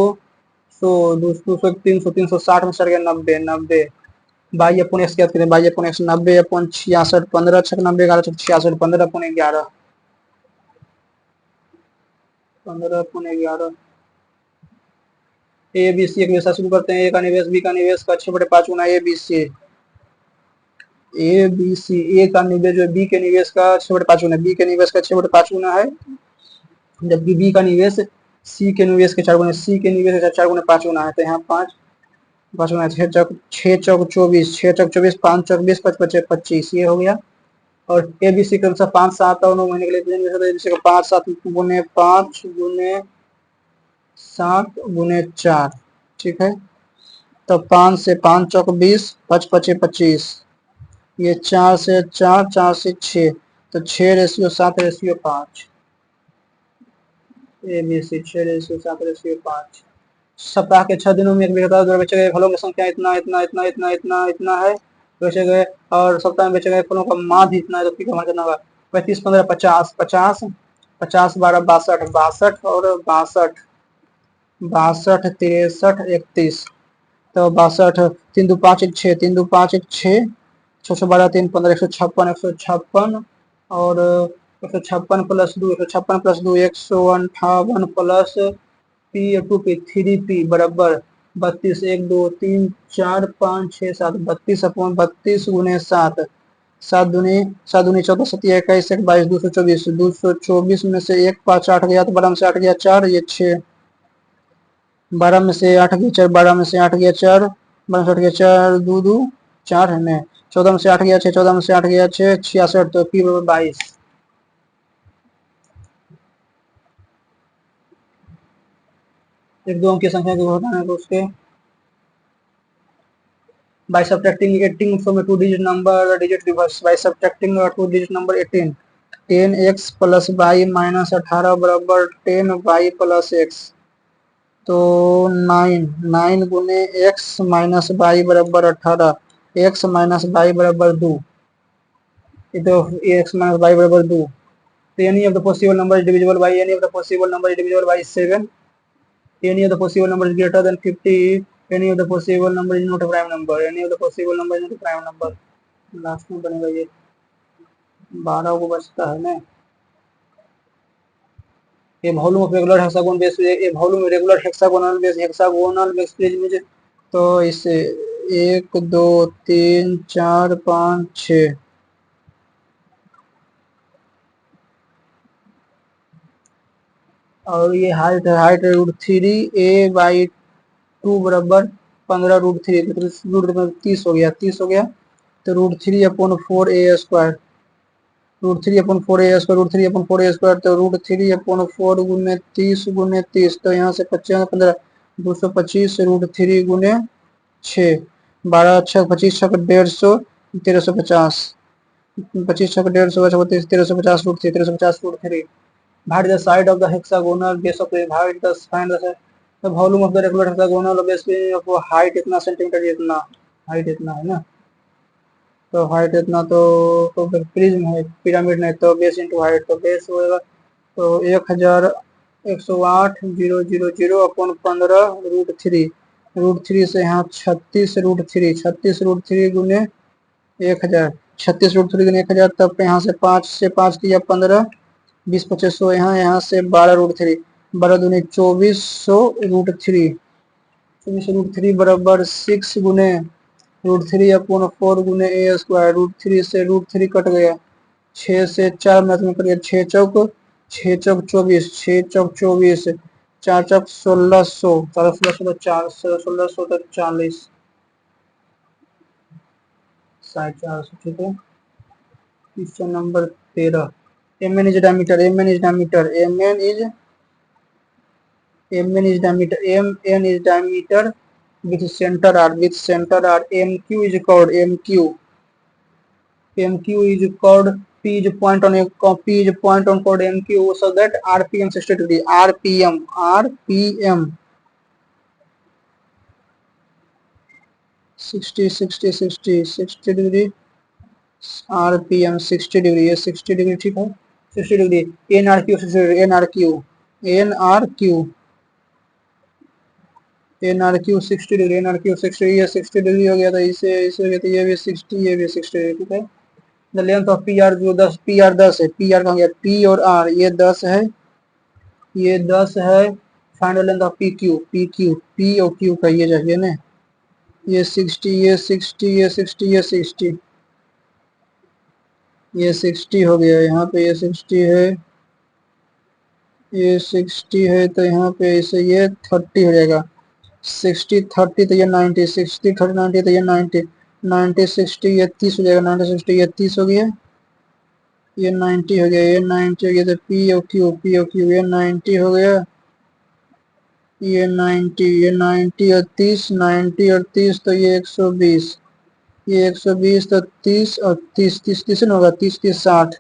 100 200 300 360 में सर गया 90 90 22 अपन एक्स याद करें 22 अपन एक्स 90 अपन 66 15 6 90 11 66 15 अपन 11 15 अपन 11 ए बी सी एक निवेश शुरू करते हैं ए का निवेश बी का निवेश का 6/5 गुना ए बी सी ए का निवेश जो बी के निवेश का 6/5 गुना बी के निवेश का 6/5 गुना है जबकि बी का निवेश सी के निवेश के 4 गुना सी के निवेश का 4 गुना 5 गुना है तो यहाँ 5 गुना 6 चौक 24 6 चौक 24 5 चौक 20 5 5 25 ये हो गया और ए बी सी के अनुसार 5 7 और 9 महीने के लिए 5 7 गुने 5 गुने 7 गुने 4 ठीक है तो 5 से 5 चौक 20 5 5 25 ये 4 से 4 4 से 6 तो 6:7:5 ए बी सी 6:7:5 सप्ताह के 6 दिनों में एक बेचे गए फलों की संख्या इतना इतना इतना इतना इतना इतना है बेचे गए और सप्ताह में बेचे गए फलों का माध्य इतना है तो कितना होगा 35 15 50 50 50 12 62 62 और 62 62 63 31 तो 62 3 2 5 1 6 3 2 5 1 6 612 3 15 156 और 156 plus 2 156 plus 2 158 plus P 2 P 3 P बराबर 32 1 2 3 4 5 6 7 32 अपॉन 32 गुने 7 सात दूनी 14 सतिया 21 एक 22 224 224 में से एक 5 8 गया तो 12 में से 8 गया 4 ये 6 12 में से 8 गया 4 12 में से 8 गया 4 12 में से 8 गया 4 दो दो 4 है ना 14 में से 8 गया 6 14 में से 8 गया 6 66 तो पी बराबर 22 एक दो अंक की संख्या को घटाना तो उसके by subtracting 18 from a two-digit number, digit reverse by subtracting a two-digit number 18 10x plus y minus 18 बराबर 10y प्लस x तो 9 गुने x माइनस y बराबर 18 x माइनस y बराबर 2 तो x माइनस y बराबर 2 तो any of the possible number is divisible by any of the possible number is divisible by 7 any of the possible number is greater than 50 any of the possible number is not a prime number any of the possible number is not a prime number last में बनेगा ये 12 को बचता है ना ये volume of regular hexagon base ये volume regular hexagonal base page में तो इसे 1 2 3 4 5 6 और ये हाइट √3 a/2 बराबर 15 √3 रूट 30 हो गया 30 हो गया तो √3/4 a² √3/4 तो √3/4 गुने 30 गुने 30 तो यहाँ से 50 15 225 √3 गुने 6 12 6 25 6 150 1350 25 6 150 1350 √3 भाट the side of the hexagonal base of भाट the find the volume of the regular hexagonal base of height इतना सेंटीमीटर इतना हाइट इतना है ना तो हाइट इतना तो फिर प्रिज्म है पिरामिड नहीं तो बेस इंटू हाइट तो बेस होएगा तो 1000/000/15 √3 से यहाँ 36 √3 गुने 1000 36 √3 गुने 1000 तब यहाँ से 5 किया 15 20 2500 यहाँ से 12 √3 12 दूनी 2400 √3 बराबर 6 गुने √3/4 गुने a² √3 से √3 कट गया 6 से 4 मैथ में करिए 6 चौक 24 6 चौक 24 4 चौक 1600 1600 तक 40 450 ठीक है question number 13 mn is diameter mn is diameter mn is diameter with center r mq is called mq is called p is point on chord mq so that rpm 60 degree rpm 60 degree rpm 60 degree ये 60 degree ठीक है 60 degree nrq 60 degree nrq 60 degree nrq 60 ये 60 degree हो गया तो इसे इसे हो गया तो ये भी 60 ये भी 60 डिग्री ठीक है the length of P R जो 10 पी आर 10 है पी आर कहाँ गया पी और आर ये 10 है find the length of P Q P और क्यू का ये चाहिए ना ये 60 ये 60 ये 60 ये 60 ये 60 हो गया यहाँ पे ये 60 है ये 60 है तो यहाँ पे इसे ये 30 हो जाएगा 60 30 तो ये 90 60 30 90 तो ये 90 90 60 ये 30 हो जाएगा 90 60 ये 30 हो गया ये 90 हो गया ये 90 हो गया तो पी ओ क्यू ये 90 हो गया ये 90 और 30 90 और 30 तो ये 120 ये 120 तो 30 और 30 30 30 होगा 30 30 60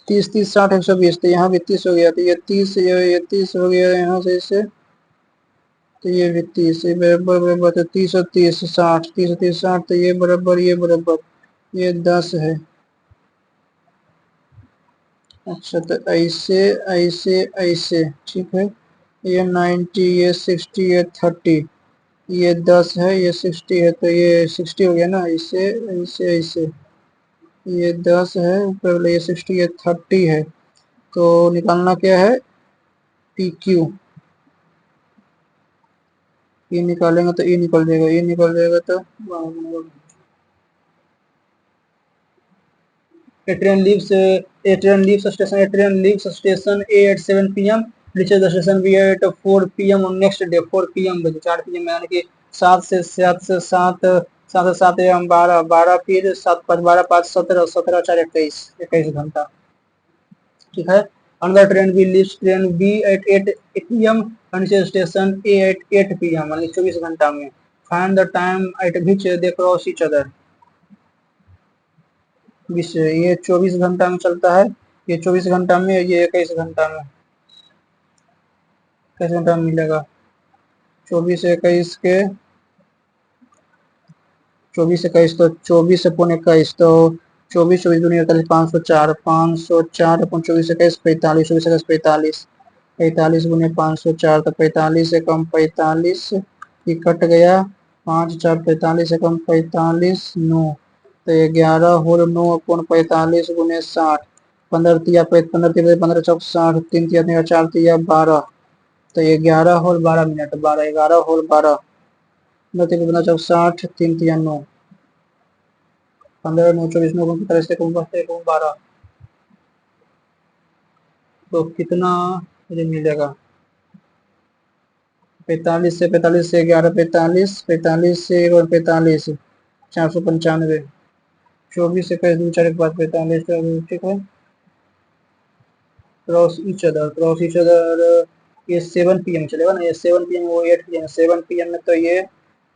30 30 60 120 तो यहाँ भी 30 हो गया तो ये 30 हो गया यहाँ से इसे तो ये भी 30 बराबर बराबर तो 30 और 30 60 30 और 30 60 तो ये बराबर ये 10 है अच्छा तो ऐसे ऐसे ऐसे ठीक है ये 90 ये 60 ये 30 ये 10 है ये 60 है तो ये 60 हो गया ना ऐसे ऐसे ऐसे ये 10 है ऊपर वाला ये 60 ये 30 है तो निकालना क्या है पी क्यू ये निकालेंगे तो ये निकल जाएगा तो A train leaves station A at 7 p.m. reaches the station B at 4 p.m. on next day 4 p.m. बजे 4 p.m. यानी कि 7 am 12 फिर 7 5 12 5 17 17 4 21 घंटा। ठीक है। Another train B leaves train B at 8 p.m. and reaches station A at 8 p.m. यानी 24 घंटा में। Find the time at which they cross each other। ये 24 घंटा में चलता है, ये 24 घंटा में, ये 21 घंटा में। 21 घंटा में मिलेगा 24 21 के 24 21 तो 24 पौने 21 तो 24 24 दूनी 48 504 504 अपन 24 21 45 24 21 45 45 गुने 504 तो 45 से कम 45 ये कट गया 5 4 45 से कम 45 9 तो 11 होल 9 अपन 45 गुने 60 15 तिया 15 15 चौक 60 3 तिया 4 तिया 12 तो 11 होल 12 मिनट 12 11 होल 12 15 चौक 60 3 तिया 9 15 9 24 9 45 से 12 तो कितना मुझे मिलेगा 45 से 11 45 45 से 45 495 24 से 4 के बाद 45 ठीक है। क्रॉस ईच अदर ये 7 PM चलेगा ना, ये 7 PM वो 8 PM 7 PM में तो ये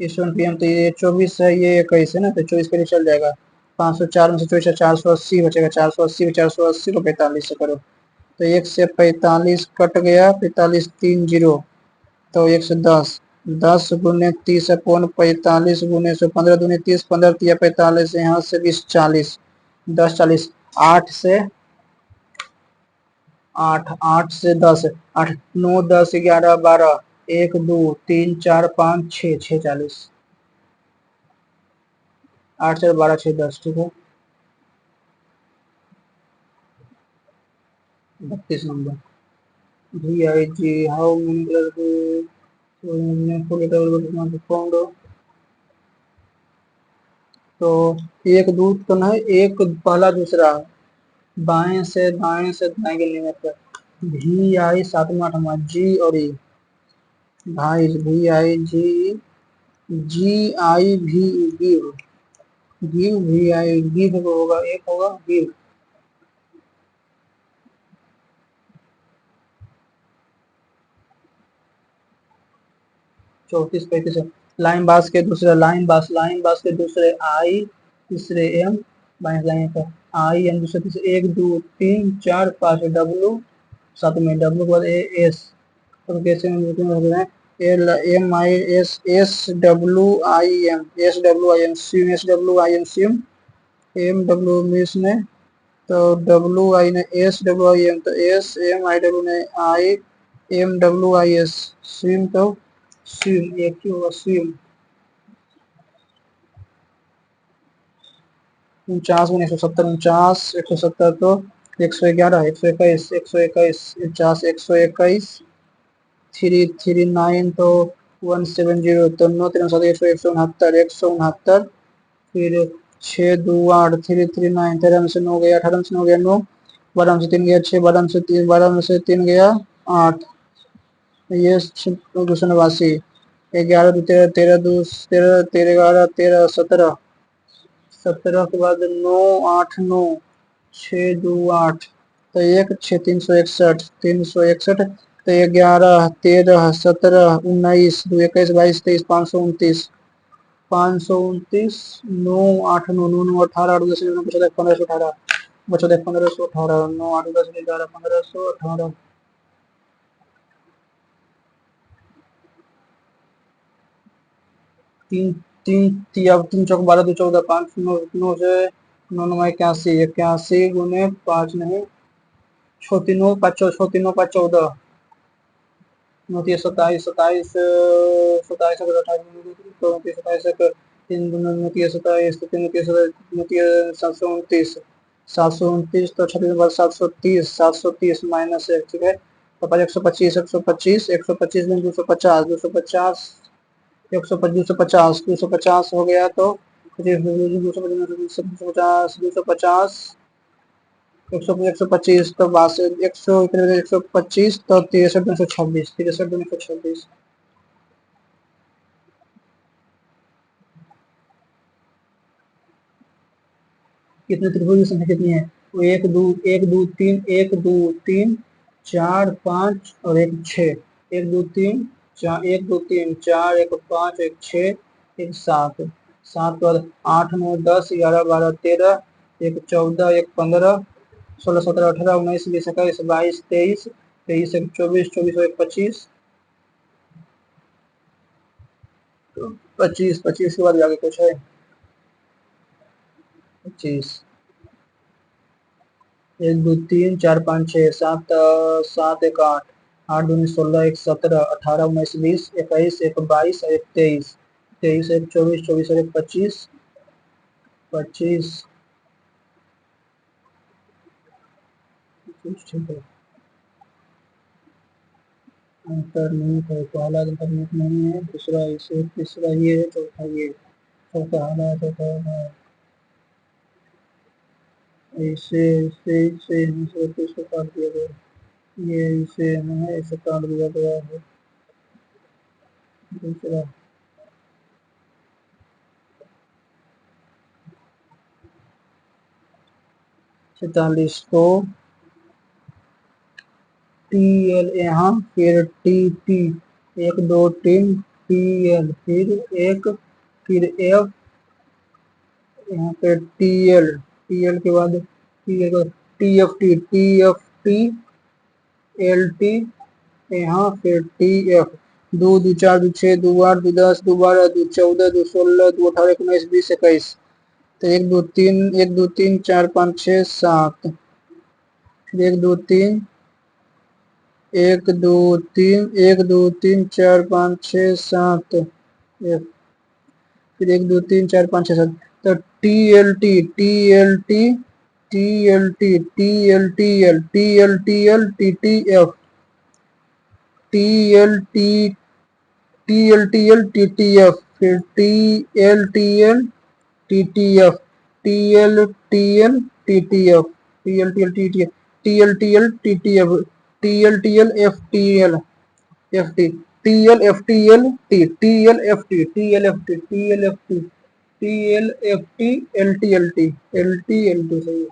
7 PM तो ये 24 है, ये 21 है ना, तो 24 के लिए चल जाएगा 504 में से 24 480 बचेगा 480 480 को 45 से करो तो 1 से 45 कट गया 45 3 0 तो 1 से 10 10 गुने 30 अपॉन 45 गुने से 15 दूनी 30 15 तिया 45 यहाँ से 20 40 10 40 8 से 8 8 से 10 8 9 10 11 12 1 2 3 4 5 6 6 40 8 4 12 6 10 ठीक है। 32 number VIG how many colour found तो एक दूध तो नहीं, एक पहला दूसरा बाएं से दाएं के लिए मतलब VI 7वां 8वां G और E भाई VIG GI भी गिव गिव VI गिव होगा एक होगा गिव 34 35 लाइन बास के दूसरे लाइन बास के दूसरे आई तीसरे एम बाएं लाइन पर आई एम दूसरे तीसरे 1 2 3 4 5 डब्ल्यू साथ में डब्ल्यू के बाद ए एस तो कैसे हम L M I S S W I M sim S W I M sim M W miss ने तो डब्ल्यू आई ने एस डब्ल्यू आई एम तो एस एम आई डब्ल्यू ने I M W I S swim तो swim एक ही होगा swim 49 49 170 तो 111 121 121 339 तो 170 तो 9 3 169 फिर 6 2 8 339 13 में से 9 गया 18 में से 9 गया 9 12 में से 3 गया 6 12 में से 3 गया 8 ये 289 11 दो 13 13 दो 13 13 11 13 17 17 के बाद 9 8 9 6 2 8 तो 1 6 361 तो 11 13 17 19 2 21 22 23 529 9 8 9 9 9 18 8 10 15 1518 9 8 10 11 1518 तीन तीन तीन चौक 12 2 14 5 9 9 से 9 9 81 81 गुने 5 नहीं 6 3 5 6 3 5 14 9 27 27 27 28 27 तीन गुना 27 तीन 729 729 तो 36 बार 730 माइनस 1 ठीक है तो 125 में 250 250 250 हो गया तो 250 125 तो 125 तो 63 63 कितने त्रिभुज की संख्या कितनी है? वो एक दो तीन, एक दो तीन, चार पाँच और एक छः। एक दो तीन चार, एक दो तीन चार, एक पाँच, एक छः, एक सात। सात के बाद 8 9 10 11 12 13, एक 14, एक 15, 16 17 18 19 20 21 22 23, 23 एक 24, 24 और एक 25, 25 25 के बाद आगे कुछ है? 25, एक दो तीन चार पाँच छः सात, सात एक आठ, आठ दूनी 16, एक 17, 18 19 20 21, एक 22 और एक 23, 23 एक 24, 24 और एक 25, 25, ठीक है। अंतर नहीं है, पहला अंतर नहीं है, दूसरा इसे, तीसरा ये है, चौथा ये, चौथा आना, चौथा आना, इसे इसे इसे इसे काट दिया गया, ये इसे है, इसे काट दिया गया है। दूसरा 47 को टी एल यहाँ, फिर टी टी, एक दो तीन टी एल, फिर एक, फिर एफ, यहाँ पे टी एल, टी एल के बाद T L, T F T, T F T, L T, यहाँ फिर टी एफ, दो दो चार दो छः दो आठ दो 10 दो 12 दो 14 दो 16 दो 18 19 20 21, तो एक दो तीन चार पाँच छः सात, फिर एक दो तीन, एक दो तीन, एक दो तीन चार पाँच छः सात, फिर एक दो तीन चार पाँच छः सात, तो T L T, T L T, T L T, T L T L, T L T L, T T F, T L T, T L T L, T T F, फिर T L T L, T T F, T L T L, T T F, T L T L, T T F, T L T L, T T F, T L T L, F T L, F T, T L F T L T, T L F T, T L F T, T L F T, T L F T, L T L T, L T L T, सही है।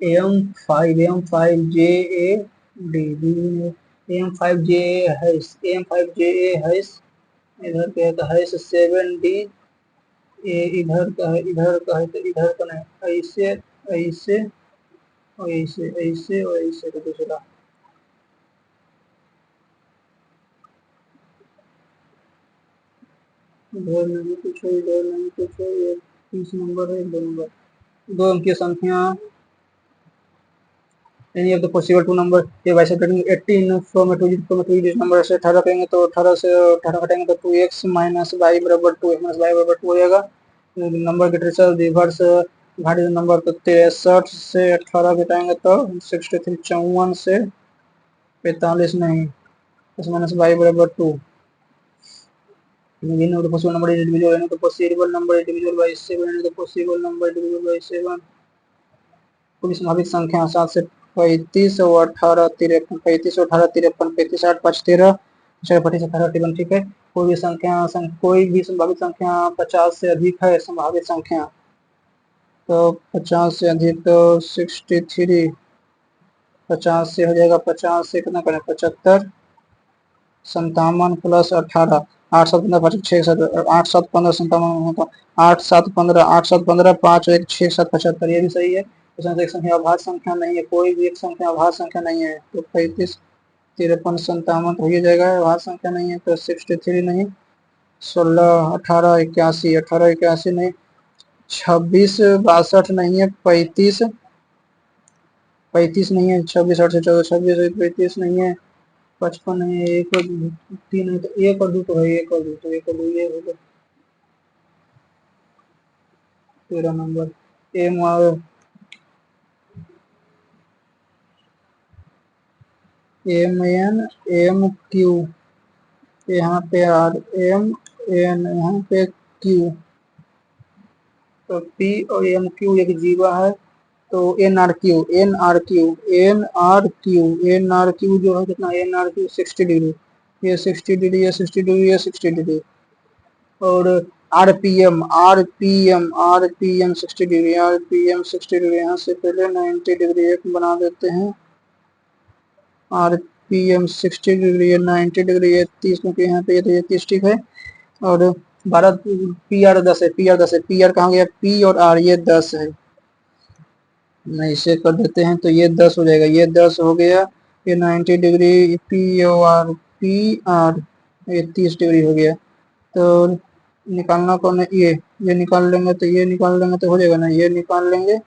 M 5 J A D, M 5 J A hash, M 5 J A hash, इधर क्या है, hash 7 D, ये इधर का है, इधर का है, तो इधर का नहीं, ऐसे ऐसे और ऐसे, ऐसे और ऐसे का दूसरा। इधर नहीं कुछ है, इधर नहीं कुछ है, ये 30 नंबर है, 2 नंबर, 2 अंकीय संख्या, any of the possible two number, ये by subtracting 18 from a two digit number से 18 करेंगे तो 18 से 18 घटाएंगे तो 2x माइनस वाई बराबर 2, x माइनस वाई बराबर 2 हो जाएगा। नंबर के ट्रेस रिवर्स घाटी नंबर तो 63 से 18 घटाएंगे तो 63, 54 से 45 नहीं, x माइनस वाई बराबर 2। Any of the possible number is divisible, any of the possible number is divisible by 7, any of the possible number is divisible by 7। पूरी संभावित संख्या 7 से 35 और 18 53, 35 और 18 53, 35 8 5 13, 25 18 53, ठीक है। कोई भी संभावित संख्या 50 से अधिक है, संभावित संख्या तो 50 से अधिक तो 63, 50 से हो जाएगा, 50 से कितना करें 75, 57 प्लस 18, 8 7 15 5 6 7, 8 7 15 57, 8 7 15, 8 7 15 5 1 6 7 75, ये भी सही है। उसमें एक संख्या अभाज्य संख्या नहीं है, कोई भी एक संख्या अभाज्य संख्या नहीं है, तो 35 53 57 हो ही जाएगा, अभाज्य संख्या नहीं है तो 63 नहीं, 16 18 81, 18 81 नहीं, 26 62 नहीं है, 35 35 नहीं है, 26 8 से 14, 26 35 नहीं है, 55 नहीं है, 1 और 3 है, तो 1 और 2 तो है, 1 और 2 तो 1 और 2 ये होगा 13 नंबर। एम और एम एन एम क्यू, यहाँ पे आर एम एन, यहाँ पे क्यू, तो पी और एम क्यू एक जीवा है, तो N R Q, N R Q, N R Q, N R Q जो है कितना, एन आर क्यू 60 डिग्री, ये 60 डिग्री, ये 60 डिग्री, ये 60 डिग्री। और RPM, RPM, RPM 60 degree, RPM 60 degree, यहाँ से पहले 90 डिग्री एक बना देते हैं। आरपीएम 60 डिग्री, ये 90 डिग्री, ये 30, क्योंकि यहाँ पे ये तो ये 30 ठीक है। और 12, पी आर 10 है, पी आर 10 है, पी आर कहाँ गया, पी और आर ये 10 है, मैं इसे कर देते हैं तो ये 10 हो जाएगा, ये 10 हो गया, ये 90 degree, P O R, P R, ये 30 डिग्री हो गया। तो निकालना कौन है, ये निकाल लेंगे, तो ये निकाल लेंगे तो हो जाएगा ना, ये निकाल लेंगे।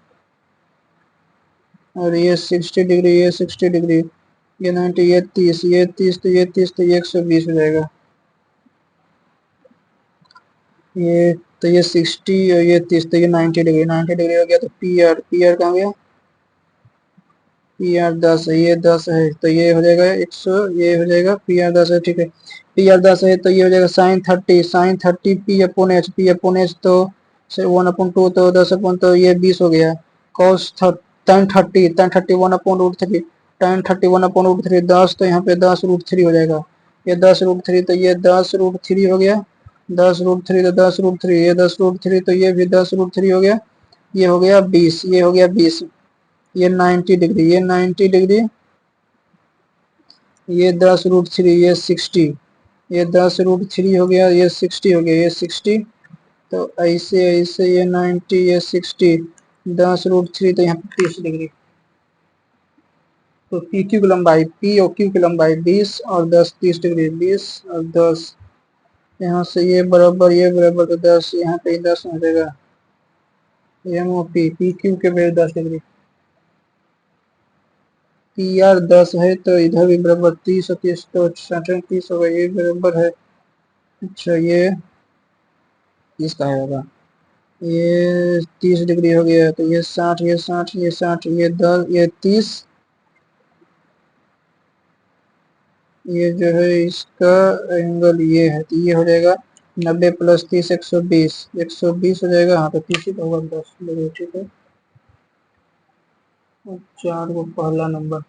और ये 60 डिग्री, ये 60 डिग्री, ये 90, ये 30, ये 30, तो ये 30, तो ये 120 हो जाएगा। ये तो ये 60 और ये 30, तो ये 90 डिग्री, 90 डिग्री हो गया। तो पी आर, पी आर कहाँ गया, पी आर 10 है, ये 10 है, तो ये हो जाएगा 100, ये हो जाएगा पी आर 10 है, ठीक है। पी आर 10 है तो ये हो जाएगा sine 30, sine 30 P upon H, P upon H तो 1/2, तो 10 अपॉन, तो ये 20 हो गया। कॉस टेन 30, टेन 30 1/√3, टेन 30 1/√3, 10, तो यहाँ पे 10√3 हो जाएगा, ये 10√3, तो ये 10√3 हो गया, 10√3, तो 10√3, ये 10√3, तो ये भी 10√3 हो गया, ये हो गया 20, ये हो गया 20। ये 90 डिग्री, ये 90 डिग्री, ये 10√3, ये 60, ये 10√3 हो गया, ये 60 हो गया, ये 60, तो ऐसे ऐसे ये 90, ये 60, 10√3, तो यहाँ पे 30 डिग्री। तो पी क्यू की लंबाई, पी और क्यू की लंबाई 20 और 10, 30 डिग्री, 20 और 10, यहाँ से ये बराबर, ये बराबर, तो 10, यहाँ पे 10 हो जाएगा, M O P, P Q के वैल्यू 10 डिग्री। पी आर 10 है तो इधर भी बराबर 30 और 30, तो 30 होगा, ये बराबर है, अच्छा ये 30 का होगा, ये 30 डिग्री हो गया, तो ये 60, ये 60, ये 60, ये 10, ये 30, ये जो है इसका एंगल ये है, तो ये हो जाएगा 90 + 30, 120, 120 हो जाएगा, हाँ तो 30 होगा, 10 डिग्री, ठीक है। और 4 को पहला नंबर,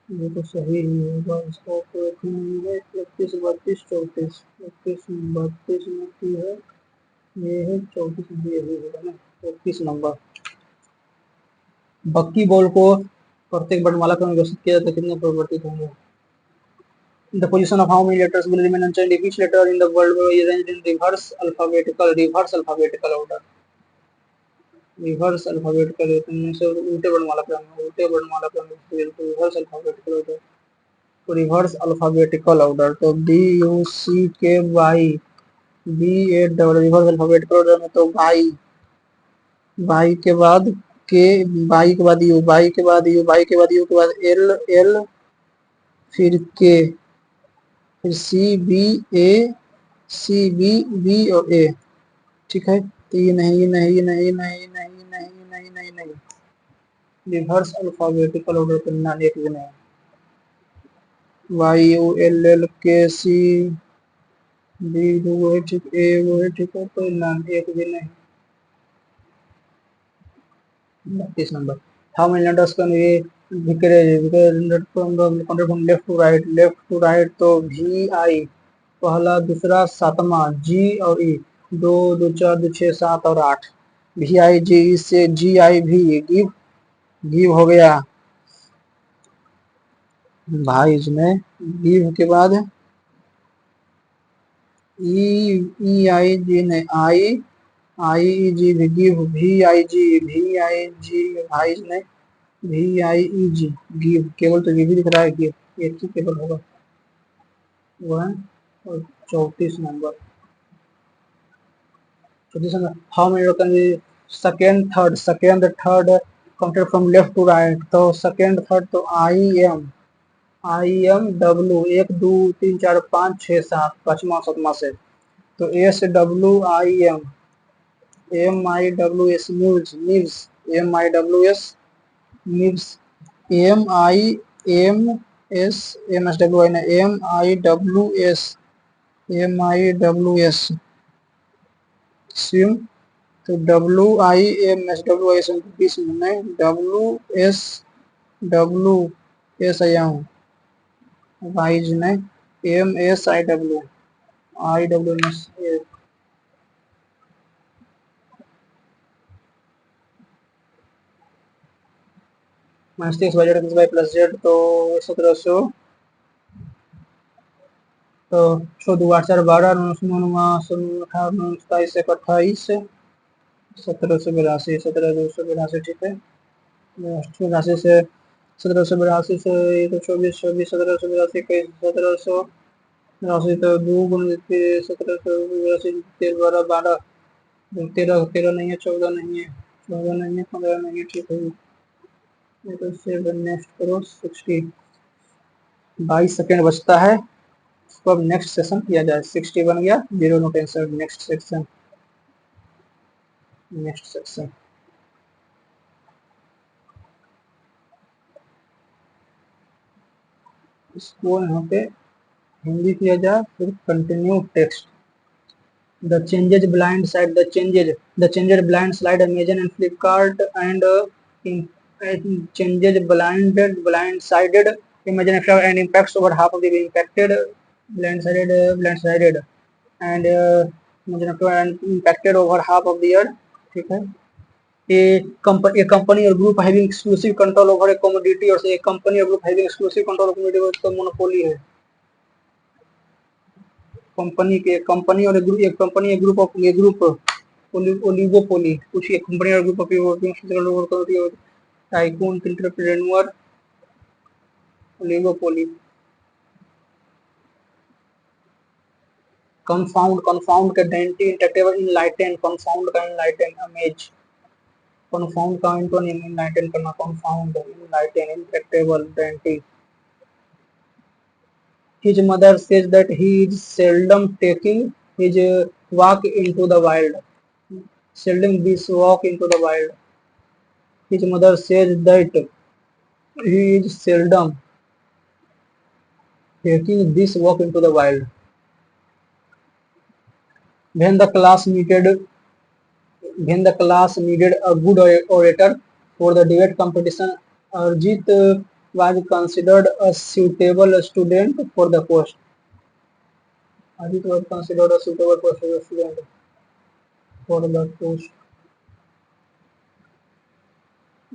ये तो सही ही होगा, इसका तो नहीं है, 31, 32, 34, 31, 32 में की है, ये है 34 में ये होगा ना, 31 नंबर। बक्की बॉल को प्रत्येक वर्णमाला क्रम में व्यवस्थित किया जाता है, कितने परिवर्तित होंगे? The position of how many letters will remain unchanged if each letter in the word were arranged in reverse alphabetical order. Reverse alphabetical से उल्टे वर्णमाला क्रम में, उल्टे वर्णमाला क्रम में, रिवर्स अल्फाबेटिकल ऑर्डर, तो रिवर्स अल्फाबेटिकल ऑर्डर, तो B U C K Y, B A double, reverse alphabetical order में तो वाई, वाई के बाद के, वाई के बाद यू, वाई के बाद यू, वाई के बाद यू के बाद एल, एल फिर के, फिर सी बी ए, सी बी बी और ए, ठीक है। तो ये नहीं, ये नहीं, ये नहीं, ये नहीं, नहीं, नहीं, नहीं, नहीं, नहीं, रिवर्स अल्फाबेटिकल ऑर्डर करना एक भी नहीं, वाई यू एल एल के सी बी वो है ठीक, ए वो है ठीक है, तो नाम एक भी नहीं। 32 number, how many letters can ये from left to right, left to right तो वी आई पहला, दूसरा, सातवां जी और ई, 2 2 4 2 6 7 और 8, वी आई जी से जी आई भी, गिव, गिव हो गया भाई, इसमें गिव के बाद ई, ई आई जी ने आई, आई जी भी, give, V I G, V I G भाई ने, we I E ji, give, केवल तो गिव ही दिख रहा है, गिव एक ही केवल होगा, वो है। और 34 number, 34 number, how many can be second third, second third counted from left to right, तो सेकेंड थर्ड तो आई एम डब्ल्यू, 1 2 3 4 5 6 7, पांचवा सातवां से, तो S W I M, M I W S, news, news, M I W S, news, M I M S, M S W I ना, M I W S, M I W S, swim, तो WIMS बीस में WSWSIM wise ने MSIW -6 budget plus Z, तो 1700, तो 6 2 8 4 12 9 9 9 9 28 28 1782 ठीक है। 82 से 1782 से ये तो 24 1782 21 1782 तो 2 × 1782 13 12 13 13 नहीं है, 14 नहीं है, 14 नहीं है, 15 नहीं है, ठीक है। ये तो सेवन नेक्स्ट करो 60, 22 सेकेंड बचता है। इसको अब नेक्स्ट सेशन किया जाए। 60 बन गया, 0 no tension. Next section, next section इसको यहाँ पे हिंदी किया जाए, फिर continue text. The changes blind side, the changes blind slide Amazon and Flipkart and changes blind-sided Amazon and impacts over half of the impacted blind-sided and Amazon and impacted over half of the year, ठीक है। A company or group having exclusive control over a commodity, और a company or group having exclusive control over commodity तो monopoly है। Company और एक company एक group oligopoly, कुछ एक कंपनी और group of tycoon entrepreneur oligopoly. Confound का डेंटी इंटरटेबल इनलाइटन, कंफाउंड का इनलाइटन अमेज, कंफाउंड का एंटोनिम इनलाइटन करना, confound enlighten entertainable dainty. His mother says that he is seldom taking his walk into the wild. Seldom this walk into the wild. His mother says that he is seldom taking this walk into the wild. When the class needed a good orator for the debate competition, Arjit was considered a suitable student for the post. Arjit was considered a suitable student for the post.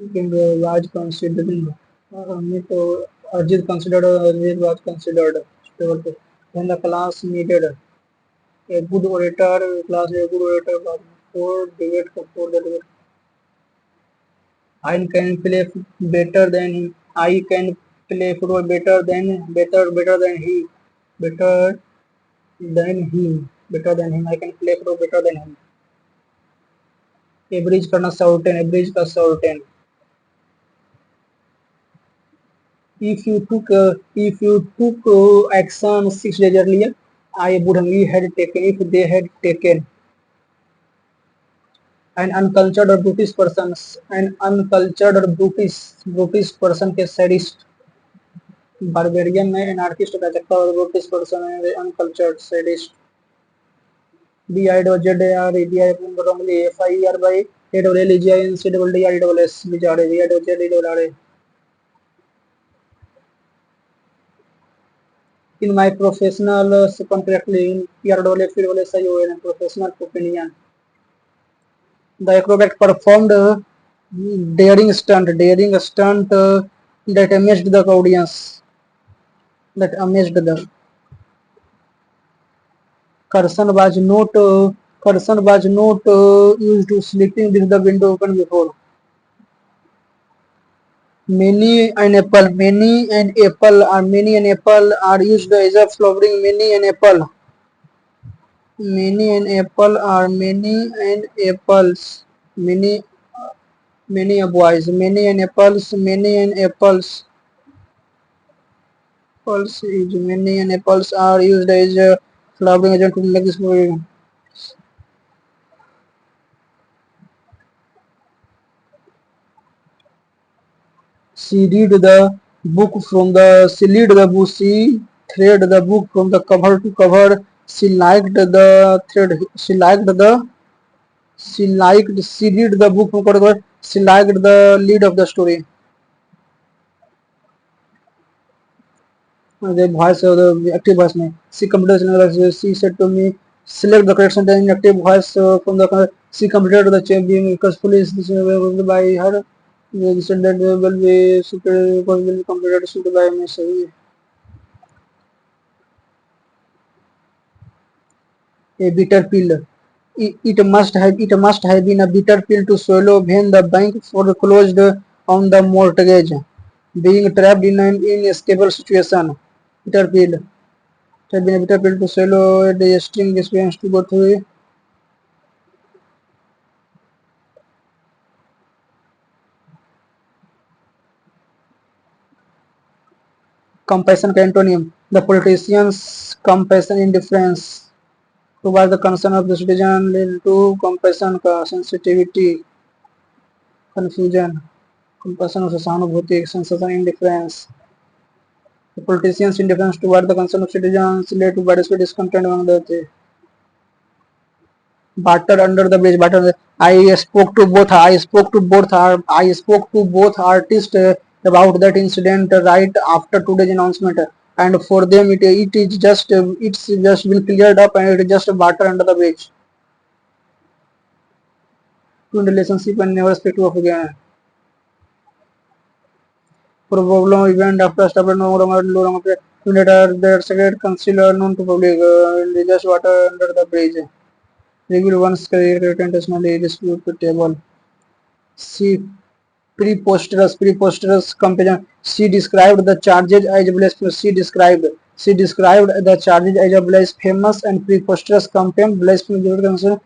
Was considering तो Arjit was considered suitable when the class needed a good orator, for the debate. I can play better than him. I can play football better than he. Better than him. I can play football better than him. Average करना certain. If you took action 6 days earlier, I would have taken if they had taken. An uncultured or British person के sadist, barbarian में anarchist कह सकता है, और British person है uncultured sadist. wrongly FIR by AWLEGINCWDRESS बिचारे in my professional contractly in PRWFION professional opinion. The acrobat performed daring stunt that amazed the audience. Carson was not used to sleeping with the window open before. Many an apple are used as a flowering. Many an apples many a boys. Many an apples are used as a flowering agent to make this flowering. She thread the book from the cover to cover. She liked the she read the book she liked the lead of the story. The voice of the active voice में she completed she said to me select the correct sentence in active voice from the she completed the check being successfully by her the sentence will be super will be completed suited by me सही है. A bitter pill. It must have been a bitter pill to swallow when the bank foreclosed on the mortgage, being trapped in an inescapable situation. Bitter pill. It has been a bitter pill to swallow, a distressing experience to go through. Compassion का antonym. The politicians' compassion indifference towards the concern of the citizen led to compassion का sensitivity, confusion. Compassion से सहानुभूति, sensation indifference. The politicians' indifference toward the concern of citizens led to widespread discontent among the Barter under the bridge. Barter. I spoke to both. I spoke to both artists about that incident right after today's announcement. And for them, it is just it's just been cleared up, and it is just a barter under the bridge. To relationship and never speak to of again. Problem event after stubborn no longer later their secret concealer known to public. They just water under the bridge. Reveal one's career intentionally disputable. She preposterous comparison. She described the charges as blasphemous. She described the charges as a blasphemous and preposterous campaign blasphemous to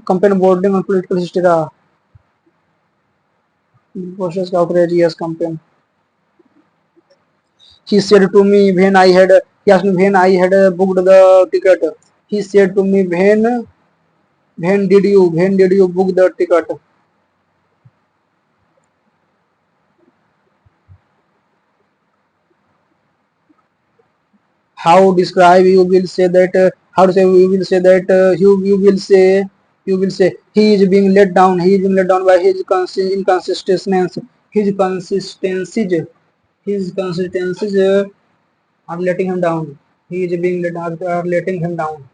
campaign boarding on political history. Preposterous outrageous campaign. He said to me when I had he asked me when I had booked the ticket. He said to me when did you book the ticket? How describe you will say that how to say you will say that you will say he is being let down by his inconsistencies his consistencies are letting him down. He is being are letting him down.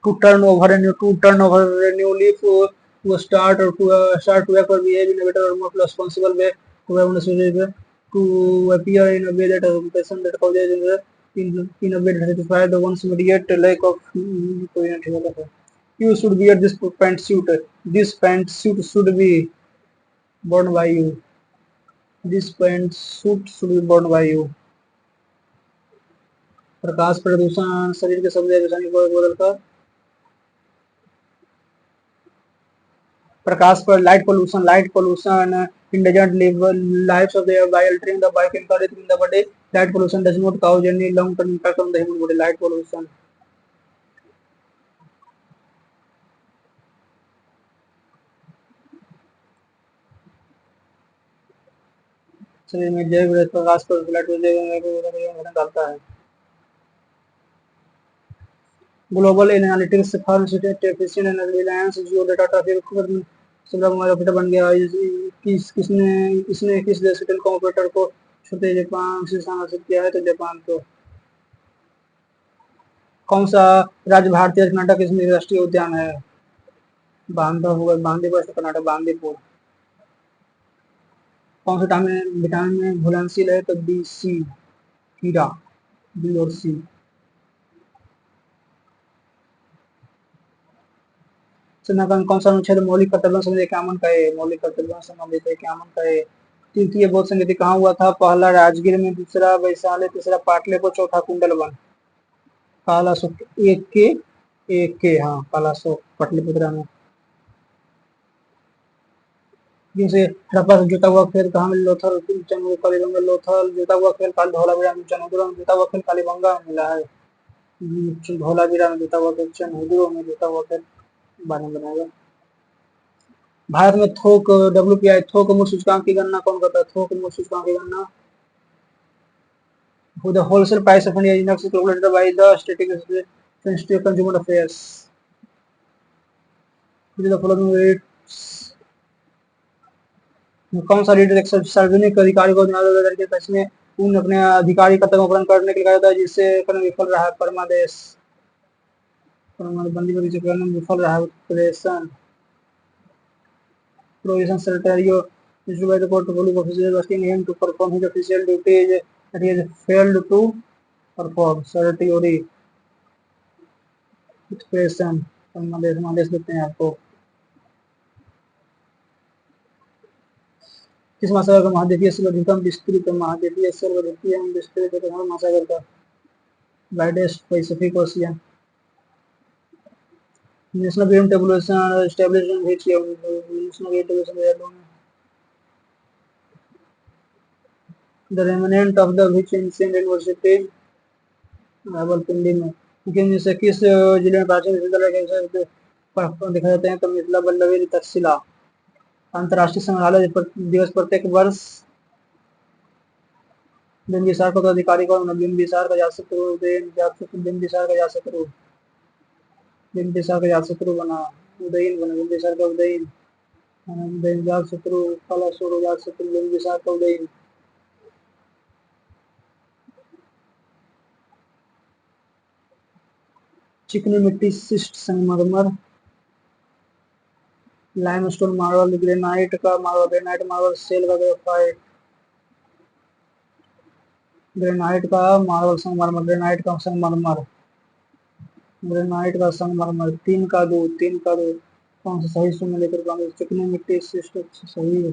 To turn over a new leaf to start or to start to act or behave in a better or more responsible way, to have necessary to appear in a way that a person that causes in a way that satisfies the one's immediate lack of you should wear this pantsuit. This pantsuit should be worn by you. This pantsuit should be worn by you. प्रकाश प्रदूषण शरीर के सब रासायनिक बदलकर प्रकाश पर light pollution endangered lives of the by altering the biochemical rhythm in the body. Light pollution does not cause any long term impact on the human body. Light pollution. शरीर में जैव प्रकाश पर लाइट डालता है. Global analytics firm efficient and Reliance Jio data traffic सबका mobile operator बन गया. इसने किस देश के टेलीकॉम ऑपरेटर को छोटे जापान से हासिल किया है? तो जापान को. कौन सा राज्य भारतीय कर्नाटक इसमें राष्ट्रीय उद्यान है? बांदीपुर कर्नाटक बांदीपुर. कौन सा विटामिन में घुलनशील है? तो बी सी हीरा. बी और सी. कौन सा अनुच्छेद मौलिक कर्तव्यों संबंधी इक्यावन का है? मौलिक कर्तव्यों संबंधित इक्यावन का है. तृतीय बोध संगीति कहाँ हुआ था? पहला राजगीर में, दूसरा वैशाली, तीसरा पाटलिपुत्र, चौथा कुंडलवन. कालाशोक एक के हाँ कालाशोक पाटलिपुत्र में. जैसे हड़प्पा से जुटा हुआ खेल कहाँ मिला? लोथल कालीबंगा. लोथल जुटा हुआ खेल काल धौलावीरा में, चनहुदुरा में जुटा हुआ खेल कालीबंगा में मिला है. धौलावीरा में जुटा हुआ खेल, चनहुदुरा में जुटा हुआ खेल बाद में बनाएगा. भारत में थोक WPI थोक मूल्य सूचकांक की गणना कौन करता है? थोक मूल्य सूचकांक की गणना Who the wholesale price of India index is calculated by the Ministry of Consumer Affairs. Which of the following rates कौन सा रेट एक सार्वजनिक अधिकारी को दिया जाता है इसमें उन अपने अधिकारी का तर्कन करने के लिए कहा जाता है जिससे करने विफल रहा है परमादेश बंदी पर करने विफल रहा है उत्प्रेषण provision secretariat issued by the court to public officers asking him to perform his official duties that he has failed to perform. Certiorari expression आदेश देते हैं आपको किस महासागर का महाद्वीपीय सर्वाधिकतम विस्तृत महाद्वीपीय सर्वाधिकतम विस्तृत महासागर का widest Pacific ocean national green tabulation established which national green tabulation the remnant of the which ancient university Rawalpindi में लेकिन जैसे किस जिले में प्राचीन विश्वविद्यालय के देखा जाते हैं तो मिथिला वल्लभी तक्षशिला अंतर्राष्ट्रीय संग्रहालय दिवस प्रत्येक वर्ष बिंबिसार का अधिकारी कौन बिंबिसार का जातशत्रु बिंबिसार का जातशत्रु बना उदयन बना बिंबिसार का उदयन जातशत्रु कलासुर जातशत्रु बिंबिसार का उदयन चिकनी मिट्टी शिस्ट संगमरमर limestone marble granite marble shale का ग्रेफाइट ग्रेनाइट का मार्बल संगमरमर तीन का दो कौन सा सही सुन लेकर चिकनी मिट्टी शिस्ट सही है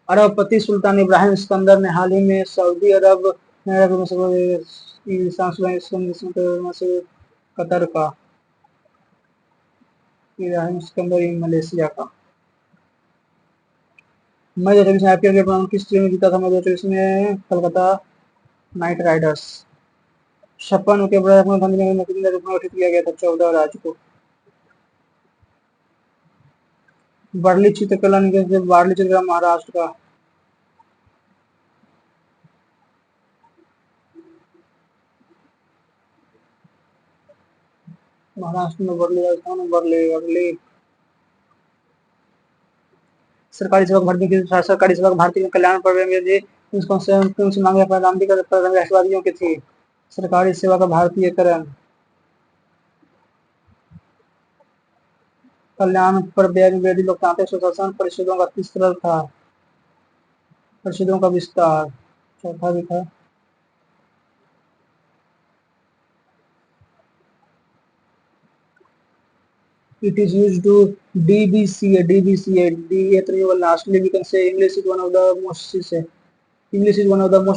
अरबपति सुल्तान इब्राहिम सिकंदर ने हाल ही में सऊदी अरब कतर का इब्राहिम सिकंदर मलेशिया का मैं 2024 में आईपीएल के किस टीम ने जीता था मैं 2024 में कलकत्ता नाइट राइडर्स 56 के बराबर गठित किया गया था 14 राज्य को बार्ली चित्रकला बार्ली चित्रकला महाराष्ट्र का महाराष्ट्र में बर्ली राजस्थान में बर्ली सरकारी सेवक भारतीय कल्याण मांगे राष्ट्रवादियों की थी सरकारी सेवा का भारतीयकरण कल्याण पर व्यय लोकतांत्रिक सुशासन परिषदों का तीसरा था परिषदों का विस्तार चौथा भी था it is used to DBCA lastly we can say English is one of the most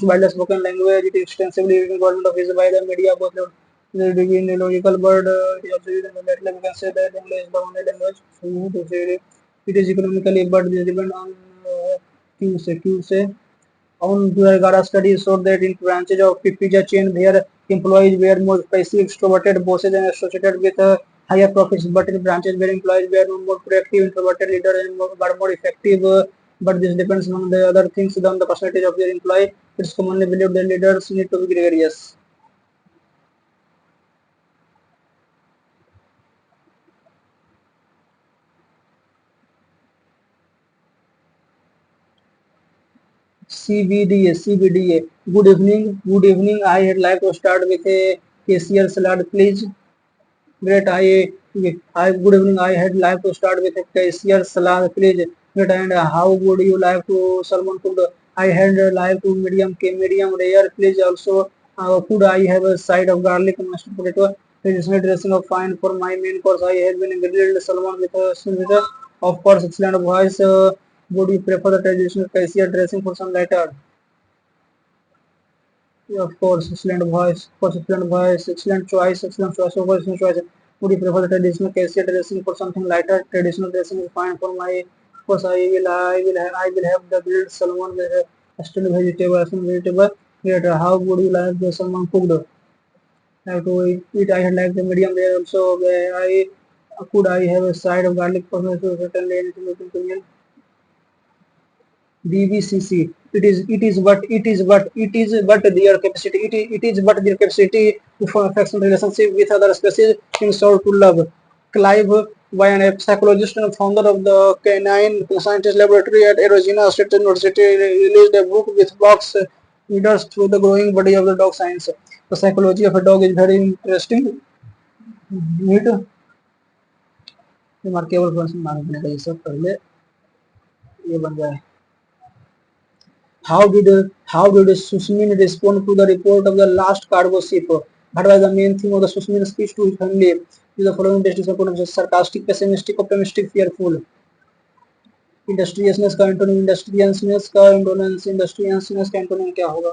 widely spoken language. It is extensively used in government offices by the media both the logical bird we can say that English is the only language it is economically but depend on Q से on Garda studies showed that in branches of pizza chain their employees were more passive extroverted bosses and associated with higher profits but in branches where employees were more proactive introverted leaders and were more effective but this depends on the other things than the percentage of their employee. It's commonly believed that leaders need to be gregarious. CBDA. Good evening. I would like to start with a cashier salad, please. Great. Good evening. I had like to start with a cashier salad, please. Great. And how would you like to salmon food? I had like to medium rare, please. Also, food I have a side of garlic and mashed potato. Traditional dressing of fine for my main course. I have been grilled salmon with of course, excellent voice. Would you prefer the traditional cashier dressing for some later? Of course, excellent voice. Excellent choice. Of course, excellent choice. Would you prefer the traditional cassia dressing for something lighter? Traditional dressing is fine for my. Of course, I will have the grilled salmon with still vegetable. Yet, how would you like the salmon cooked? Like to eat, I like the medium rare also. Could I have a side of garlic for me? So certainly anything you can. BBCC but their capacity. It is but their capacity to form affection relationship with other species in order to love. Clive Ryan, a psychologist and founder of the Canine Scientist Laboratory at Arizona State University, released a book with box readers through the growing body of the dog science. The psychology of a dog is very interesting. Neat. Remarkable person मानने का ये सब पहले ये बन जाए. How did Susmin respond to the report of the last cargo ship? What was the main theme of the Susmin speech to his family? Is the following description sarcastic, pessimistic, optimistic, fearful? Industriousness का antonym, industriousness का indolence, industriousness का antonym क्या होगा?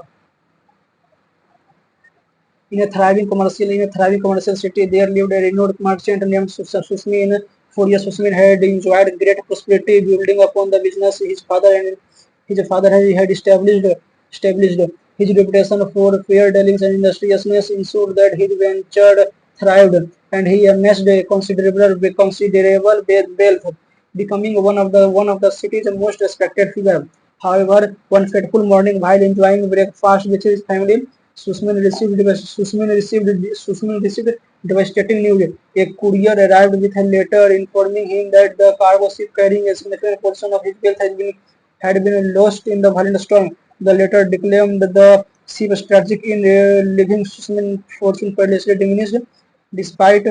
In a thriving commercial city, there lived a renowned merchant named Susmin. For years, Susmin had enjoyed great prosperity, building upon the business his father had established. His reputation for fair dealings and industriousness ensured that his venture thrived, and he amassed a considerable wealth, becoming one of the city's most respected figures. However, one fateful morning, while enjoying breakfast with his family, Susmin received devastating news. A courier arrived with a letter informing him that the cargo ship carrying a significant portion of his wealth had been lost in the violent storm. The letter declared the ship's tragic in leaving Susmin's fortune perilously diminished. Despite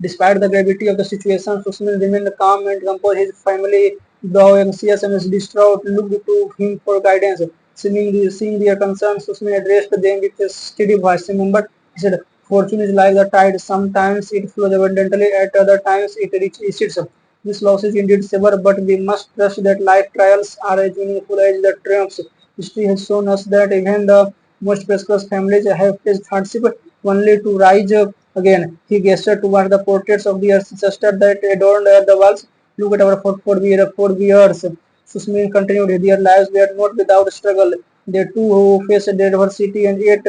Despite the gravity of the situation, Susmin remained calm and composed. His family, though anxious and distraught, looked to him for guidance. Seeing their concerns, Susmin addressed them with a steady voice. Remember, he said, fortune is like the tide. Sometimes it flows abundantly, at other times it recedes. This loss is indeed severe, but we must trust that life trials are as meaningful as the triumphs. History has shown us that even the most prosperous families have faced hardship only to rise again. He gestured toward the portraits of their ancestors that adorned the walls. Look at our forebears. Susmin continued, their lives were not without struggle. They too who faced adversity and yet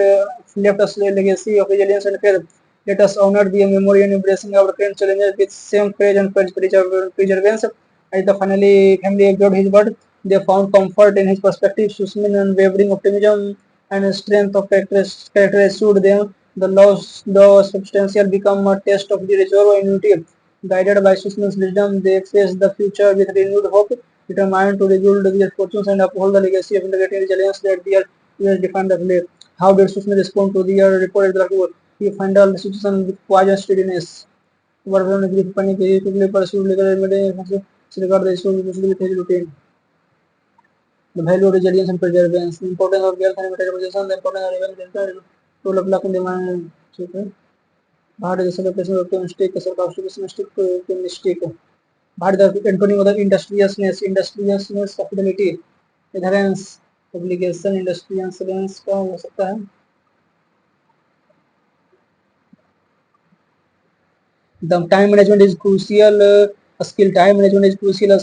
left us a legacy of resilience and faith. Let us honor their memory and embracing our current challenges with same courage and perseverance. As the family absorbed his word, they found comfort in his perspective. Susmin unwavering optimism and strength of character assured them the substantial become a test of the reserve unity. Guided by Susmin's wisdom, they face the future with renewed hope, determined to rebuild their fortunes and uphold the legacy of integrity and resilience that their years defined the village. How did Susmin respond to their report at the report? He handled the situation with quiet and steadiness. Worked on grief panic, he quickly pursued legal remedies, disregard the issues with his routine. The value of resilience and perseverance, the importance of wealth and material possession, the importance of revenge, to develop luck in demand. Bhard is a celebration of mistake, sarcastic mistake. Bhard the antonym of the industriousness, fidelity, adherence, obligation, industriousness का हो सकता है. The time management is crucial. A skill. Time management is crucial.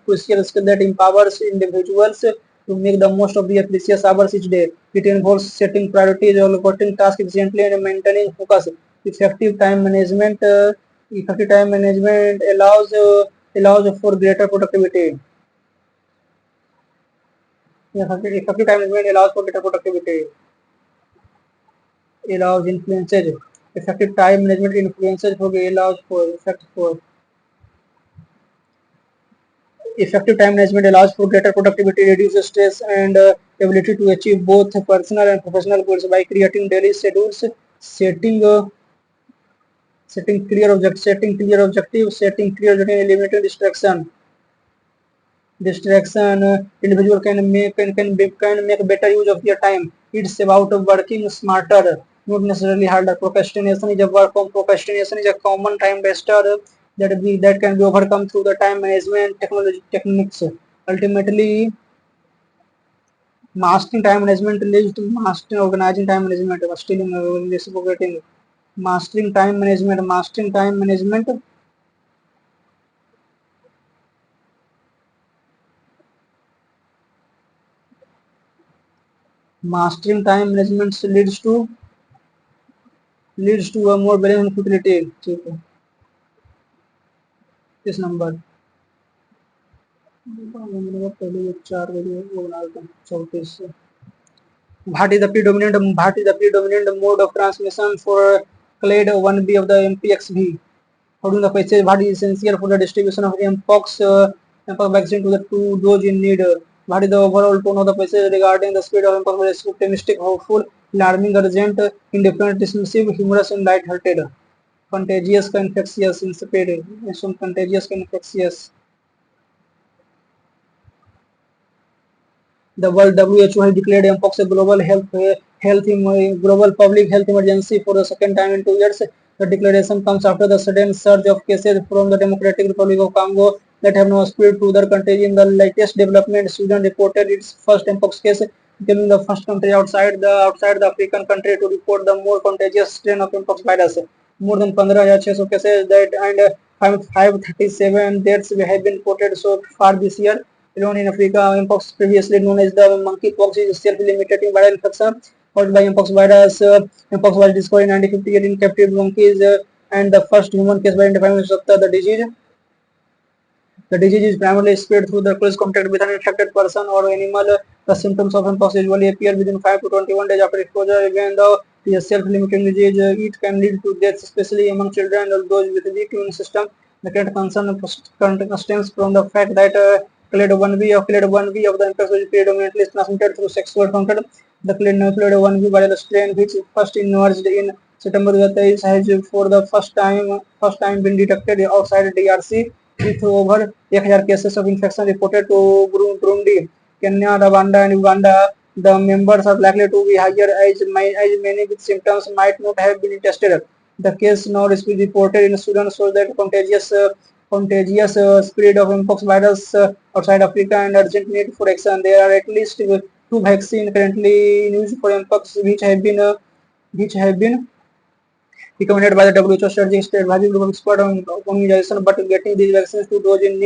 Crucial skill that empowers individuals to make the most of their precious hours each day. It involves setting priorities, allocating tasks efficiently, and maintaining focus. Effective time management. Effective time management allows for greater productivity. Effective time management allows for greater productivity. Allows influences. Effective time management influences for allows for effect for. Effective time management allows for greater productivity, reduces stress, and ability to achieve both personal and professional goals by creating daily schedules, setting setting clear routine, eliminating distraction. Individual can make better use of their time. It's about working smarter, not necessarily harder. Procrastination is a common time waster that can be overcome through the time management technology techniques. Ultimately, mastering time management leads to mastering organizing time management. Mastering time management. Mastering time management leads to a more balanced futility. ठीक है, इस number पहले 4 बजे वो बना देते हैं 34 से। Bhat is the predominant mode of transmission for clade 1B of the MPXV. Holding the passage Bhat is essential for the distribution of mpox vaccine to the two those in need. Bhat is the overall tone of the passage regarding the speed of mpox is optimistic, hopeful, alarming, urgent, indifferent, dismissive, humorous, and light-hearted. Contagious का infectious insipid, contagious का infectious. The World WHO has declared mpox a global public health emergency for the second time in 2 years. The declaration comes after the sudden surge of cases from the Democratic Republic of Congo that have now spread to other countries. In the latest development, Sweden reported its first mpox case, becoming the first country outside the African country to report the more contagious strain of mpox virus. More than 15,600 cases that and 537 deaths have been reported so far this year. Alone in Africa, mpox, previously known as the monkeypox, is a self-limiting viral infection caused by mpox virus. Mpox was discovered in 1958 in captive monkeys, and the first human case was identified of the disease. The disease is primarily spread through the close contact with an infected person or animal. The symptoms of mpox usually appear within 5 to 21 days after exposure. Even though it is a self-limiting disease, it can lead to death, especially among children or those with a weak immune system. The current concern stems from the fact that clade 1B of the infection is predominantly transmitted through sexual contact. The clade 1B viral strain, which first emerged in September 2023, has for the first time been detected outside DRC, with over 1,000 cases of infection reported to Burundi, Kenya, Rwanda, and Uganda. The members are likely to be higher as many with symptoms might not have been tested. The case now reported in Sudan shows that contagious spread of mpox virus outside Africa and urgent need for action. There are at least two vaccines currently in use for mpox, which have been recommended by the WHO strategic advisory group of experts on immunization, getting these vaccines to those in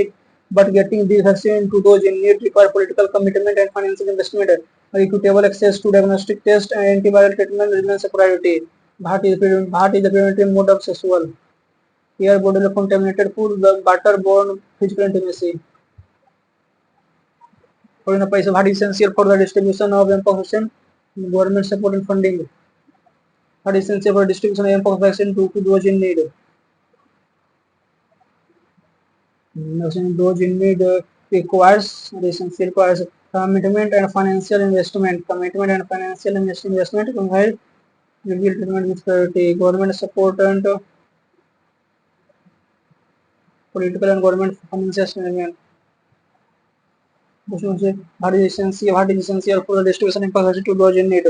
need require political commitment and financial investment. Equitable access to diagnostic tests and antiviral treatment remains a priority. Bhat is the preventive mode of sexual, airborne contaminated food, waterborne physical intimacy. Bhat is essential for the distribution of mpox vaccine, government support and funding. Bhat is essential for distribution of mpox vaccine to those in need. Those in need requires commitment and financial investment. Provide review treatment with priority. Government support and political and government financial management. What is essential for the distribution and capacity to those in need?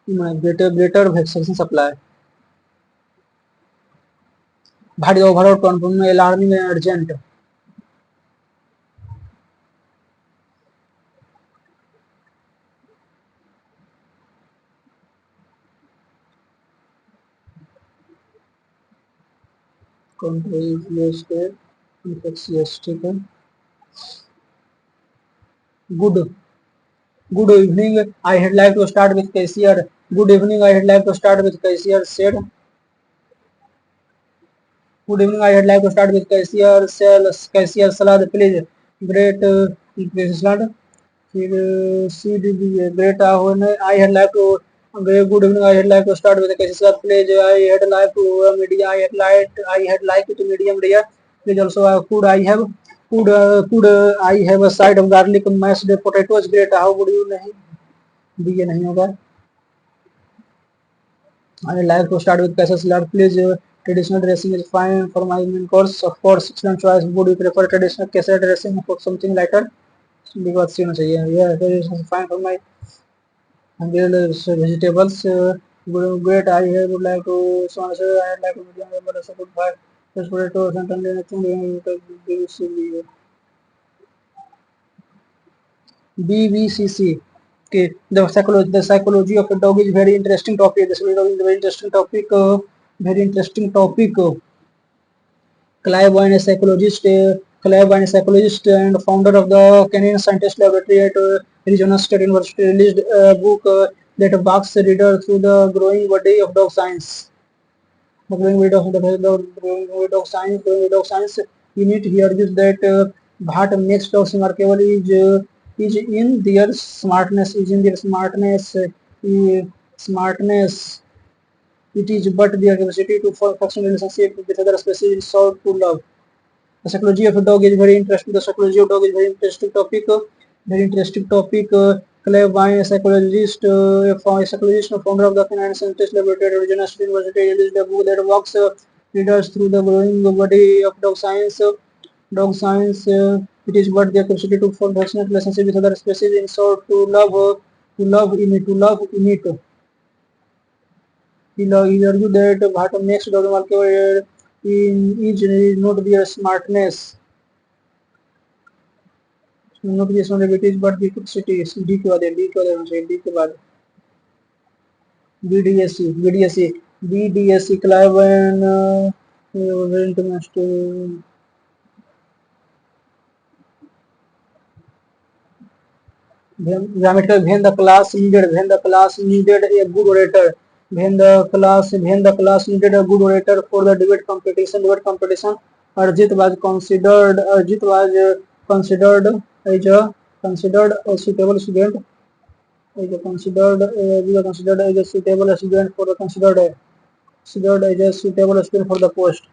Greater vaccination supply. What is overall confirmed alarming and urgent? Contagious state, infectious state. Good. Good evening. I would like to start with Cashier. Good evening. I would like to start with Cashier said. Good evening. I would like to start with Cashier Salad, please. Great Salad. CDB. Great. I would like to. Very good evening. I would like to start with Cashier Salad, please. I would like to media. I had like it medium rare. Please also could I have I have a side of garlic mashed potatoes. Great. How would you नहीं ये नहीं होगा. I like to start with Caesar salad. Please, traditional dressing is fine for my main course. Of course, excellent choice. Would you prefer traditional Caesar dressing for something lighter? Because yeah, that is fine for my vegetables. Great. I would like to sponsor. I would like to medium, but also good buy. Just potatoes and nothing. BVCC. Okay, the psychology of a dog is very interesting topic. This is a very interesting topic. Very interesting topic. Clive Vine, a psychologist and founder of the Canadian Scientist Laboratory at Arizona State University, released a book that walks the reader through the growing body of dog science. The growing body of the growing body of science, growing body of science unit here is that what makes dogs remarkable is in their smartness, smartness. It is but their capacity to form functional relationship with other species in short to love. The psychology of a dog is very interesting. The psychology of dog is very interesting topic. Very interesting topic. Clive Vine, a psychologist, founder of the Finance and Test Laboratory at Regina State University, released a book that walks readers through the growing body of dog science. Dog science. It is but their capacity to form affectionate relationship with other species. In short, to love in it. He argued that what makes dog remarkable in is not their smartness, notification related but the city D के बाद D के बाद BDSC Clive and grammatical when the class needed a good orator when the class needed a good orator for the debate competition Arjit was considered as a considered a suitable student is considered we are considered as a suitable student for the considered as a suitable student for the post.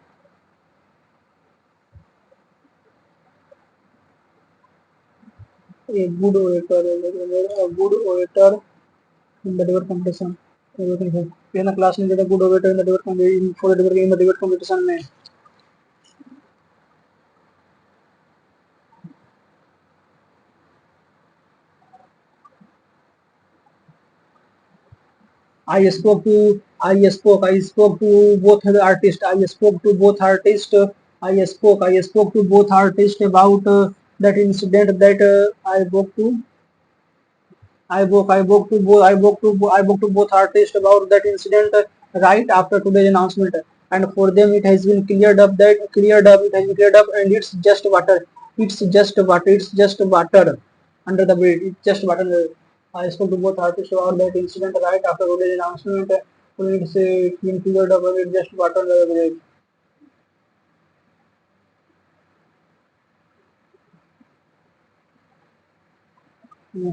A good orator in the debate competition. When the class needed a good orator in the debate competition for the debate in the debate competition में I spoke to both the artists. I spoke to both artists about that incident that I spoke to both artists about that incident right after today's announcement, and for them it has been cleared up, and it's just water. It's just water under the bridge. It's just water. I spoke to both artists about that incident right after today's announcement. It's been cleared up, and it's just water under the bridge.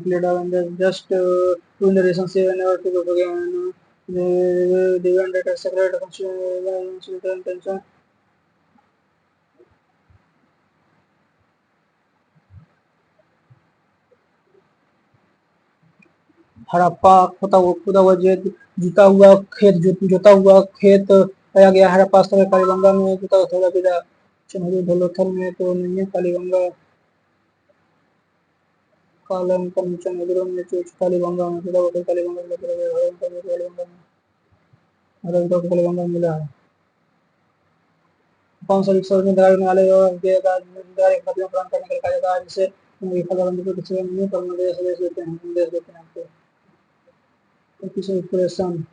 Cleared up and just doing the relationship and never to go again. They went at a separate intention. Harappa खुदा हुआ जोता हुआ खेत पाया गया हड़प्पा स्थल कालीबंगा में जोता थोड़ा बिना चंद्री धोलोथल में तो नहीं है कालीबंगा कालम कंचन नगरों में चोच कालीबंगा में जोता होटल कालीबंगा कालीबंगा मिला है कौन सा रिक्शा में ड्राइवर वाले एक खतरे प्रदान करने के लिए कहा जाता है जिससे खजाबंदी को किसी नहीं पर देश देते हैं आपको किसी इंस्पिरेशन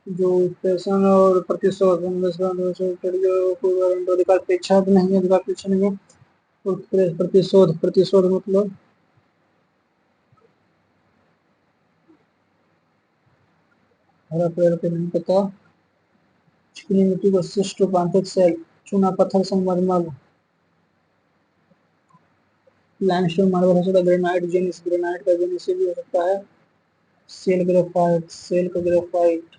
जो पेशन और प्रतिशोध अधिकार परीक्षा नहीं है अधिकार परीक्षा नहीं है प्रतिशोध प्रतिशोध मतलब हरा पेड़ पे नहीं पता चिकनी मिट्टी को शिष्ट रूपांतरित सेल चूना पत्थर संगमरमर लाइमस्टोन मार्बल हो सकता है ग्रेनाइट का जेनिस भी हो सकता है सेल का ग्रेफाइट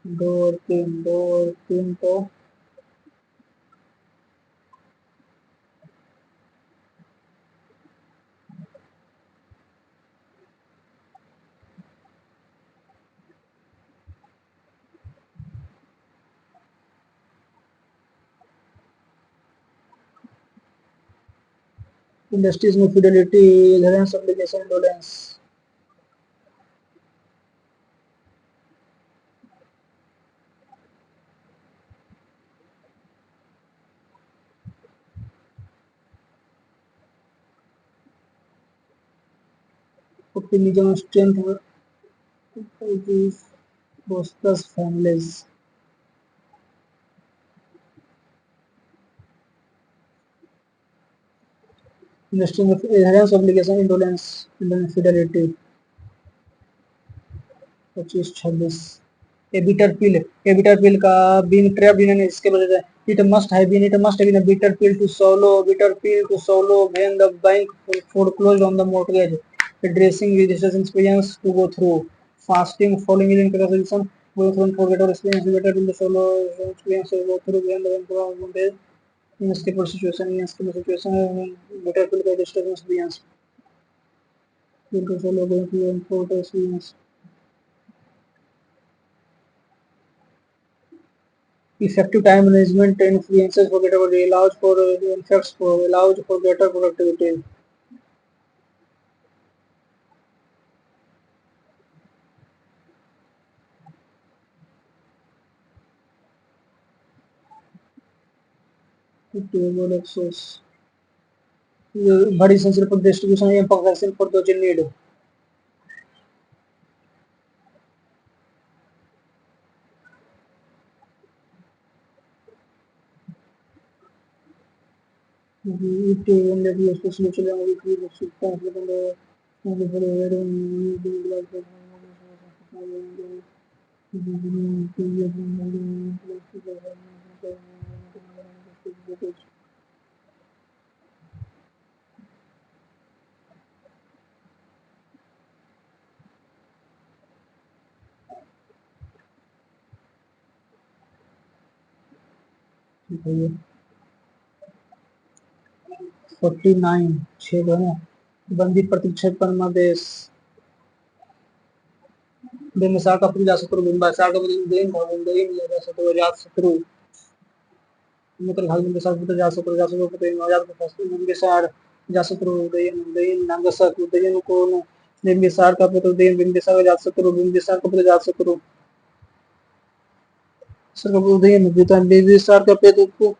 दो और तीन तो इंडस्ट्रीज में Fidelity adherence application indolence optimism strength both families Listing of adherence, obligation, indolence, fidelity. 25-26 a bitter pill का बीइंग ट्रैप्ड इन इसके वजह से it must have been a bitter pill to swallow when the bank foreclosed on the mortgage addressing registration experience to go through fasting falling in consideration going through forgettable experience bitter pill to solo experience to go through when the mortgage in stable situation bitter pill का registration experience to solo going through and forgettable experience effective time management influences forgettability allows for greater productivity. Table access. Very essential for distribution and progression for those in need. It only be especially on weekly basis. Okay. 49 छह बंदी प्रतिक्षेपण देश बिंबिसार का पूजा शत्रु बिंबिसार का then जा शत्रु जात शत्रु मित्र भाग बिंबिसार पुत्र जा शत्रु पुत्र नवजात का बिंबिसार जा शत्रु उदयन उदयन नागसक उदयन को बिंबिसार का पुत्र उदयन बिंबिसार का जात शत्रु बिंबिसार का पुत्र जात शत्रु सर का उदयन बिंबिसार का पुत्र को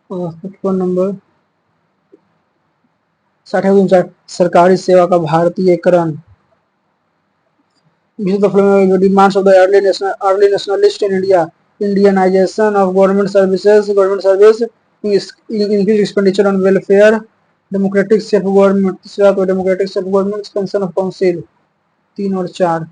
फोन नंबर 60 सरकारी सेवा का भारतीयकरण demands of the early nationalist in India, Indianization of government services, government service, increased expenditure on welfare, democratic self-government, expansion of council, 3 और 4.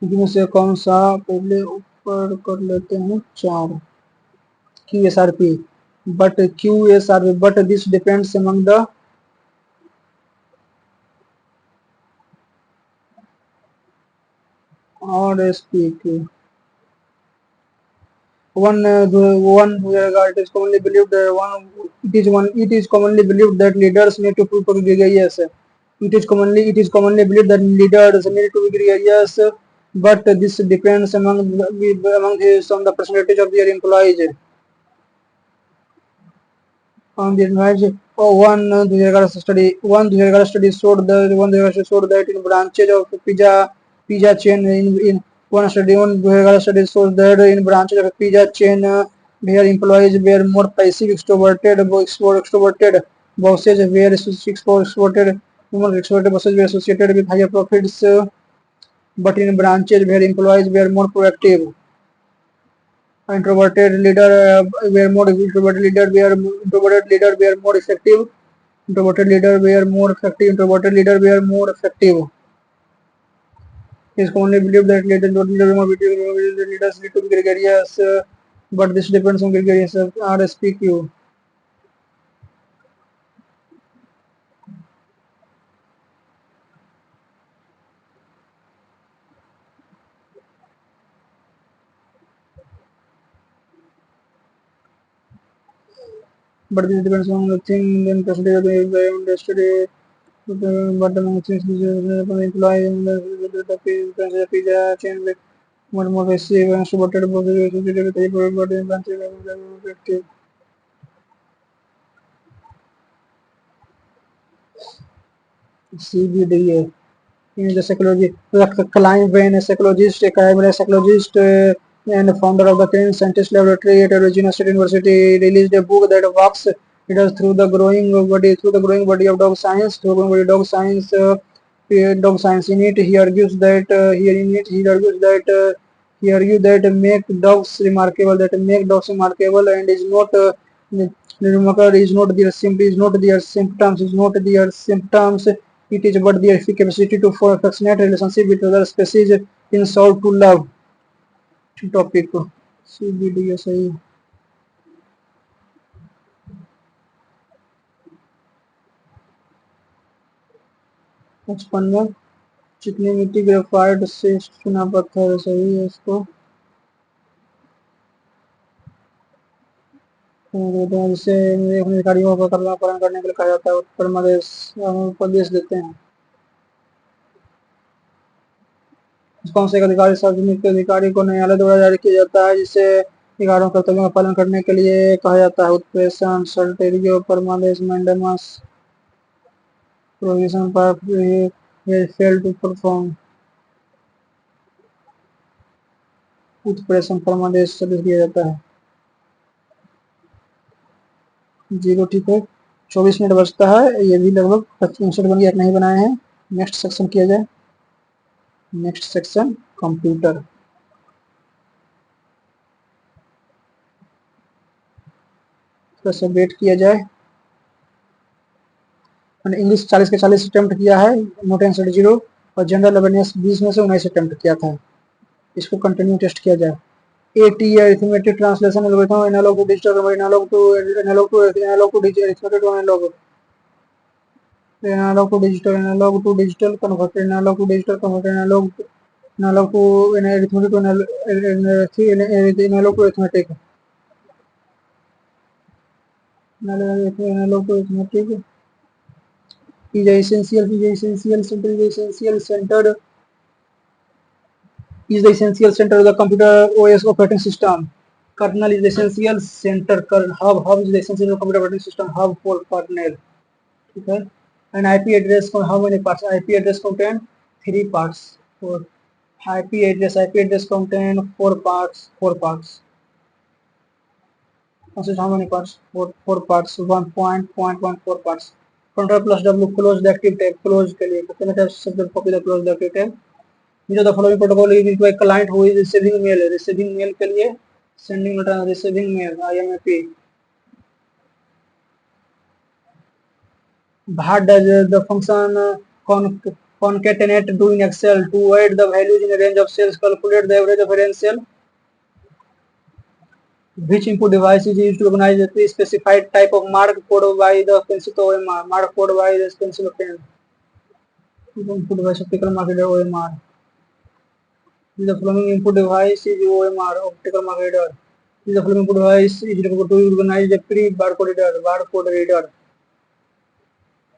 इनमें से कौन सा पहले ऊपर कर लेते हैं 4 QSRP but this depends among the RSPQ. It is commonly believed that leaders need to prove gregarious. It is commonly believed that leaders need to be gregarious, but this depends among the percentage of their employees. On the advantage, one 2011 study showed that in branches of pizza chain in one study 2011 study shows that in branches of pizza chain where employees were more passive extroverted bosses were extroverted bosses were associated with higher profits, but in branches where employees were more proactive introverted leader were more introverted leader were more effective introverted leader were more effective. It is commonly believed that leaders need to be gregarious, but this depends on gregarious RSPQ. But this depends on the thing then percentage of the study but among things employee the pizza chain with one more receive and supported both associated with but in branches effective. CBDA. He is a psychologist, Klein Brain, a psychologist, a criminologist, psychologist, and founder of the Crane Scientist Laboratory at Regina State University. Released a book that walks readers through the growing body of dog science, through growing body dog science. Dog science. In it, he argues that he argues that make dogs remarkable, and is not remarkable is not their symptoms, it is but their capacity to form affectionate relationship with other species in solve to love topic को CBD सही 55 में चिकनी मिट्टी graphite से चुना पत्थर सही है इसको जिससे अपने अधिकारियों को पालन करने के लिए कहा जाता है उत्तर प्रदेश देते हैं कौन से अधिकारी सार्वजनिक अधिकारी को न्यायालय द्वारा जारी किया जाता है जिससे अधिकारियों कर्तव्यों का पालन करने के लिए कहा जाता है उत्प्रेषण सर्टेरियो परमादेश मैंडेमस प्रोविजन पर फेल टू परफॉर्म उत्प्रेषण परमादेश सर्विस दिया जाता है 0 ठीक है 24 मिनट बचता है ये भी लगभग 25 बन गया नहीं बनाए हैं नेक्स्ट सेक्शन किया जाए नेक्स्ट सेक्शन कंप्यूटर थोड़ा सा वेट किया जाए मैंने इंग्लिश 40 के 40 अटेम्प्ट किया है नोट एंसर 0 और जनरल अवेयरनेस 20 में से 19 अटेम्प्ट किया था इसको कंटिन्यू टेस्ट किया जाए AT arithmetic translation algorithm analogue to digital analogue to arithmetic to analogue to digital converter analogue to digital converter analogue to arithmetic analogue to arithmetic analogue to arithmetic is the essential center of the computer OS operating system. Kernel is the essential center. Hub is the essential computer operating system. Hub for kernel. Okay. And IP address for how many parts? IP address contain 3 parts. For IP address contain 4 parts. 4 parts. Consists how many parts? 4 parts. 1.4 parts. Control plus W close the active tab. Close के लिए कितने tabs से copy the close the active tab. Which of the following protocol is used by a client who is receiving mail? Receiving mail के लिए sending letter receiving mail IMAP. What does the function concatenate do in Excel to add the values in a range of cells? Calculate the average of a range cell. Which input device is used to recognize the pre-specified type of mark code by the pencil OMR? Mark code by the pencil pen. Input device optical mark reader OMR. The following input device is OMR optical mark reader. The following input device is required to recognize the pre-barcode reader. Barcode reader.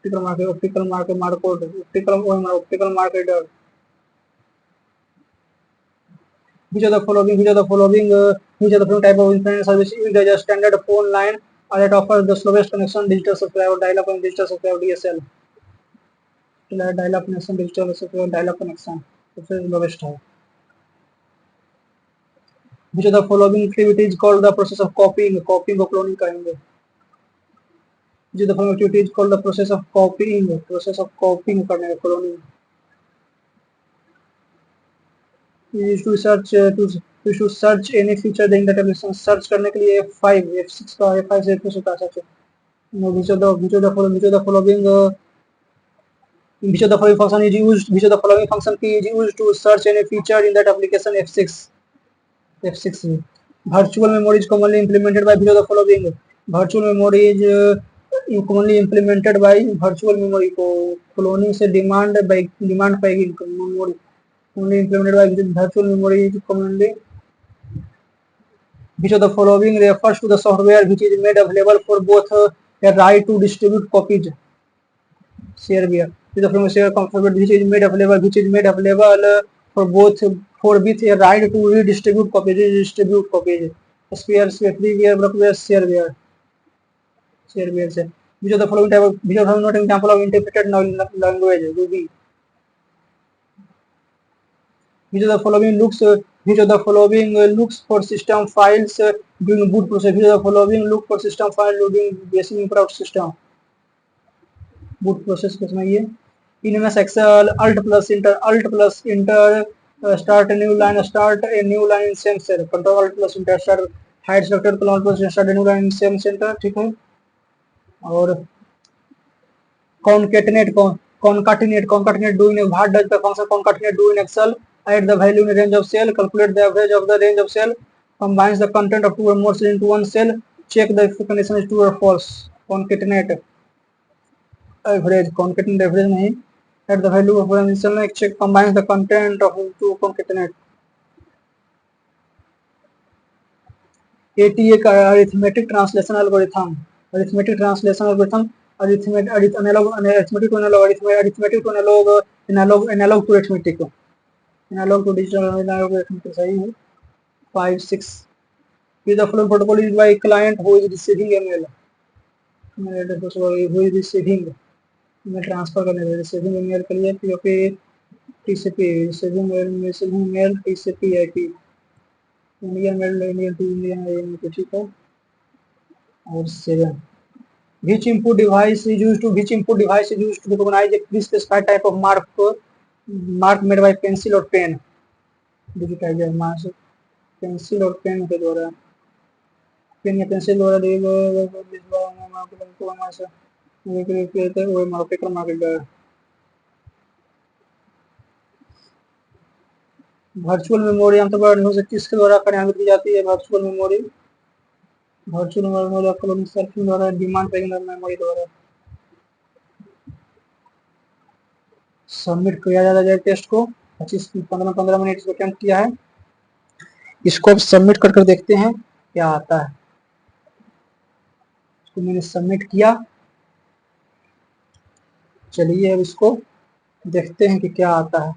Optical mark code. Optical OMR optical mark reader. Which of the following type of internet service used as a standard phone line or that offers the slowest connection digital subscriber dial-up and digital subscriber DSL? Dial-up connection digital subscriber dial-up connection सबसे lowest है. Which of the following activity is called the process of copying? Copying को cloning कहेंगे. Which of the following activity is called the process of copying? Process of copying करने का cloning. Is to search any feature the internet application search करने के लिए F5 F6 का F5 से F6 होता है which of the following function is used to search any feature in that application F6 virtual memory is commonly implemented by which of the following virtual memory is commonly implemented by virtual memory को cloning से demand पाएगी memory only implemented by virtual memory is commonly. Which of the following refers to the software which is made available for both a right to distribute copies? Shareware. Which of the software which is made available for both with a right to redistribute copies? Freeware, blockware, shareware. which of the following type of which of the following not an example of interpreted language Ruby. Which of the following looks for system files during boot process? Which of the following look for system file during basic input system boot process के समय ये in MS Excel Alt plus Enter start a new line in same cell Control Alt plus Enter start hide selected column plus start a new line in same center ठीक है और concatenate do in what does the function concatenate do in Excel add the value in a range of cell calculate the average of the range of cell combines the content of two or more cells into one cell check the if the condition is true or false concatenate average नहीं at the value of one cell check combines the content of two concatenate AT एक arithmetic translation algorithm arithmetic to analog to digital analog arithmetic सही है 5-6 is the following protocol used by client who is receiving email who is receiving मैं transfer करने वाले receiving email के लिए POP TCP receiving mail TCP IP Indian mail Indian to Indian ठीक है और 7 which input device is used to recognize a pre-specified type of mark made by pencil or pen digitizer mark pencil और pen के द्वारा pen या pencil द्वारा दिए गए वर्चुअल मेमोरी आमतौर पर हो सकती है इसके द्वारा कार्यान्वित की जाती है वर्चुअल मेमोरी सर्फिंग द्वारा डिमांड मेमोरी द्वारा सबमिट किया जाता है टेस्ट को 15 मिनट इसको अटेम्प्ट किया है इसको अब सबमिट कर देखते हैं क्या आता है तो मैंने सबमिट किया चलिए अब इसको देखते हैं कि क्या आता है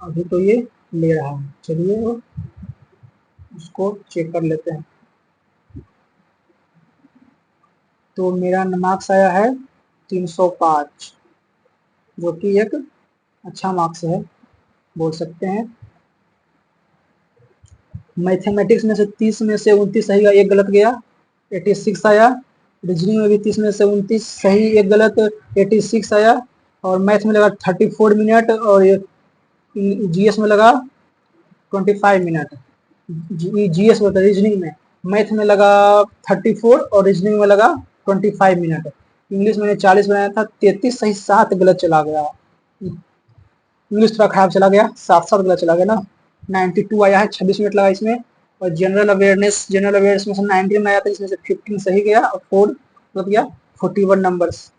अभी तो ये ले रहा है चलिए उसको चेक कर लेते हैं तो मेरा मार्क्स आया है 305 जो कि एक अच्छा मार्क्स है बोल सकते हैं मैथमेटिक्स में से 30 में से 29 सही का एक गलत गया 86 आया रीजनिंग में भी 30 में से 29 सही एक गलत 86 आया और मैथ में लगा 34 मिनट और जीएस में लगा 25 मिनट जीएस में रीजनिंग में मैथ में लगा 34 और रीजनिंग में लगा 25 मिनट इंग्लिश मैंने 40 बनाया था 33 सही 7 गलत चला गया इंग्लिश थोड़ा खराब चला गया 7 गलत चला गया ना 92 आया है 26 मिनट लगा इसमें और जनरल अवेयरनेस में से 19 आया था इसमें से 15 सही गया और 4 मतलब गया 41 नंबर्स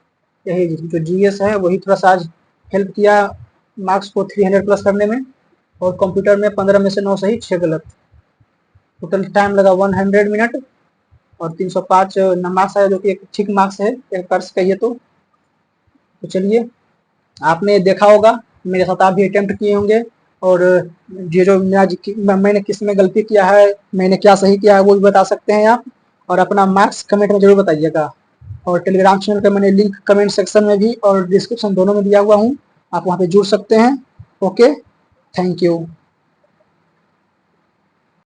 यही जो जीएस है वही थोड़ा सा आज हेल्प किया मार्क्स को 300 प्लस करने में और कंप्यूटर में 15 में से 9 सही 6 गलत टोटल टाइम लगा 100 मिनट और 305 मार्क्स आया जो कि एक ठीक मार्क्स है एक कर्स कहिए तो चलिए आपने देखा होगा मेरे साथ आप भी अटेम्प्ट किए होंगे और ये जो मैंने किस में गलती किया है मैंने क्या सही किया है वो भी बता सकते हैं आप और अपना मार्क्स कमेंट में जरूर बताइएगा और टेलीग्राम चैनल का मैंने लिंक कमेंट सेक्शन में भी और डिस्क्रिप्शन दोनों में दिया हुआ हूँ आप वहाँ पे जुड़ सकते हैं ओके थैंक यू।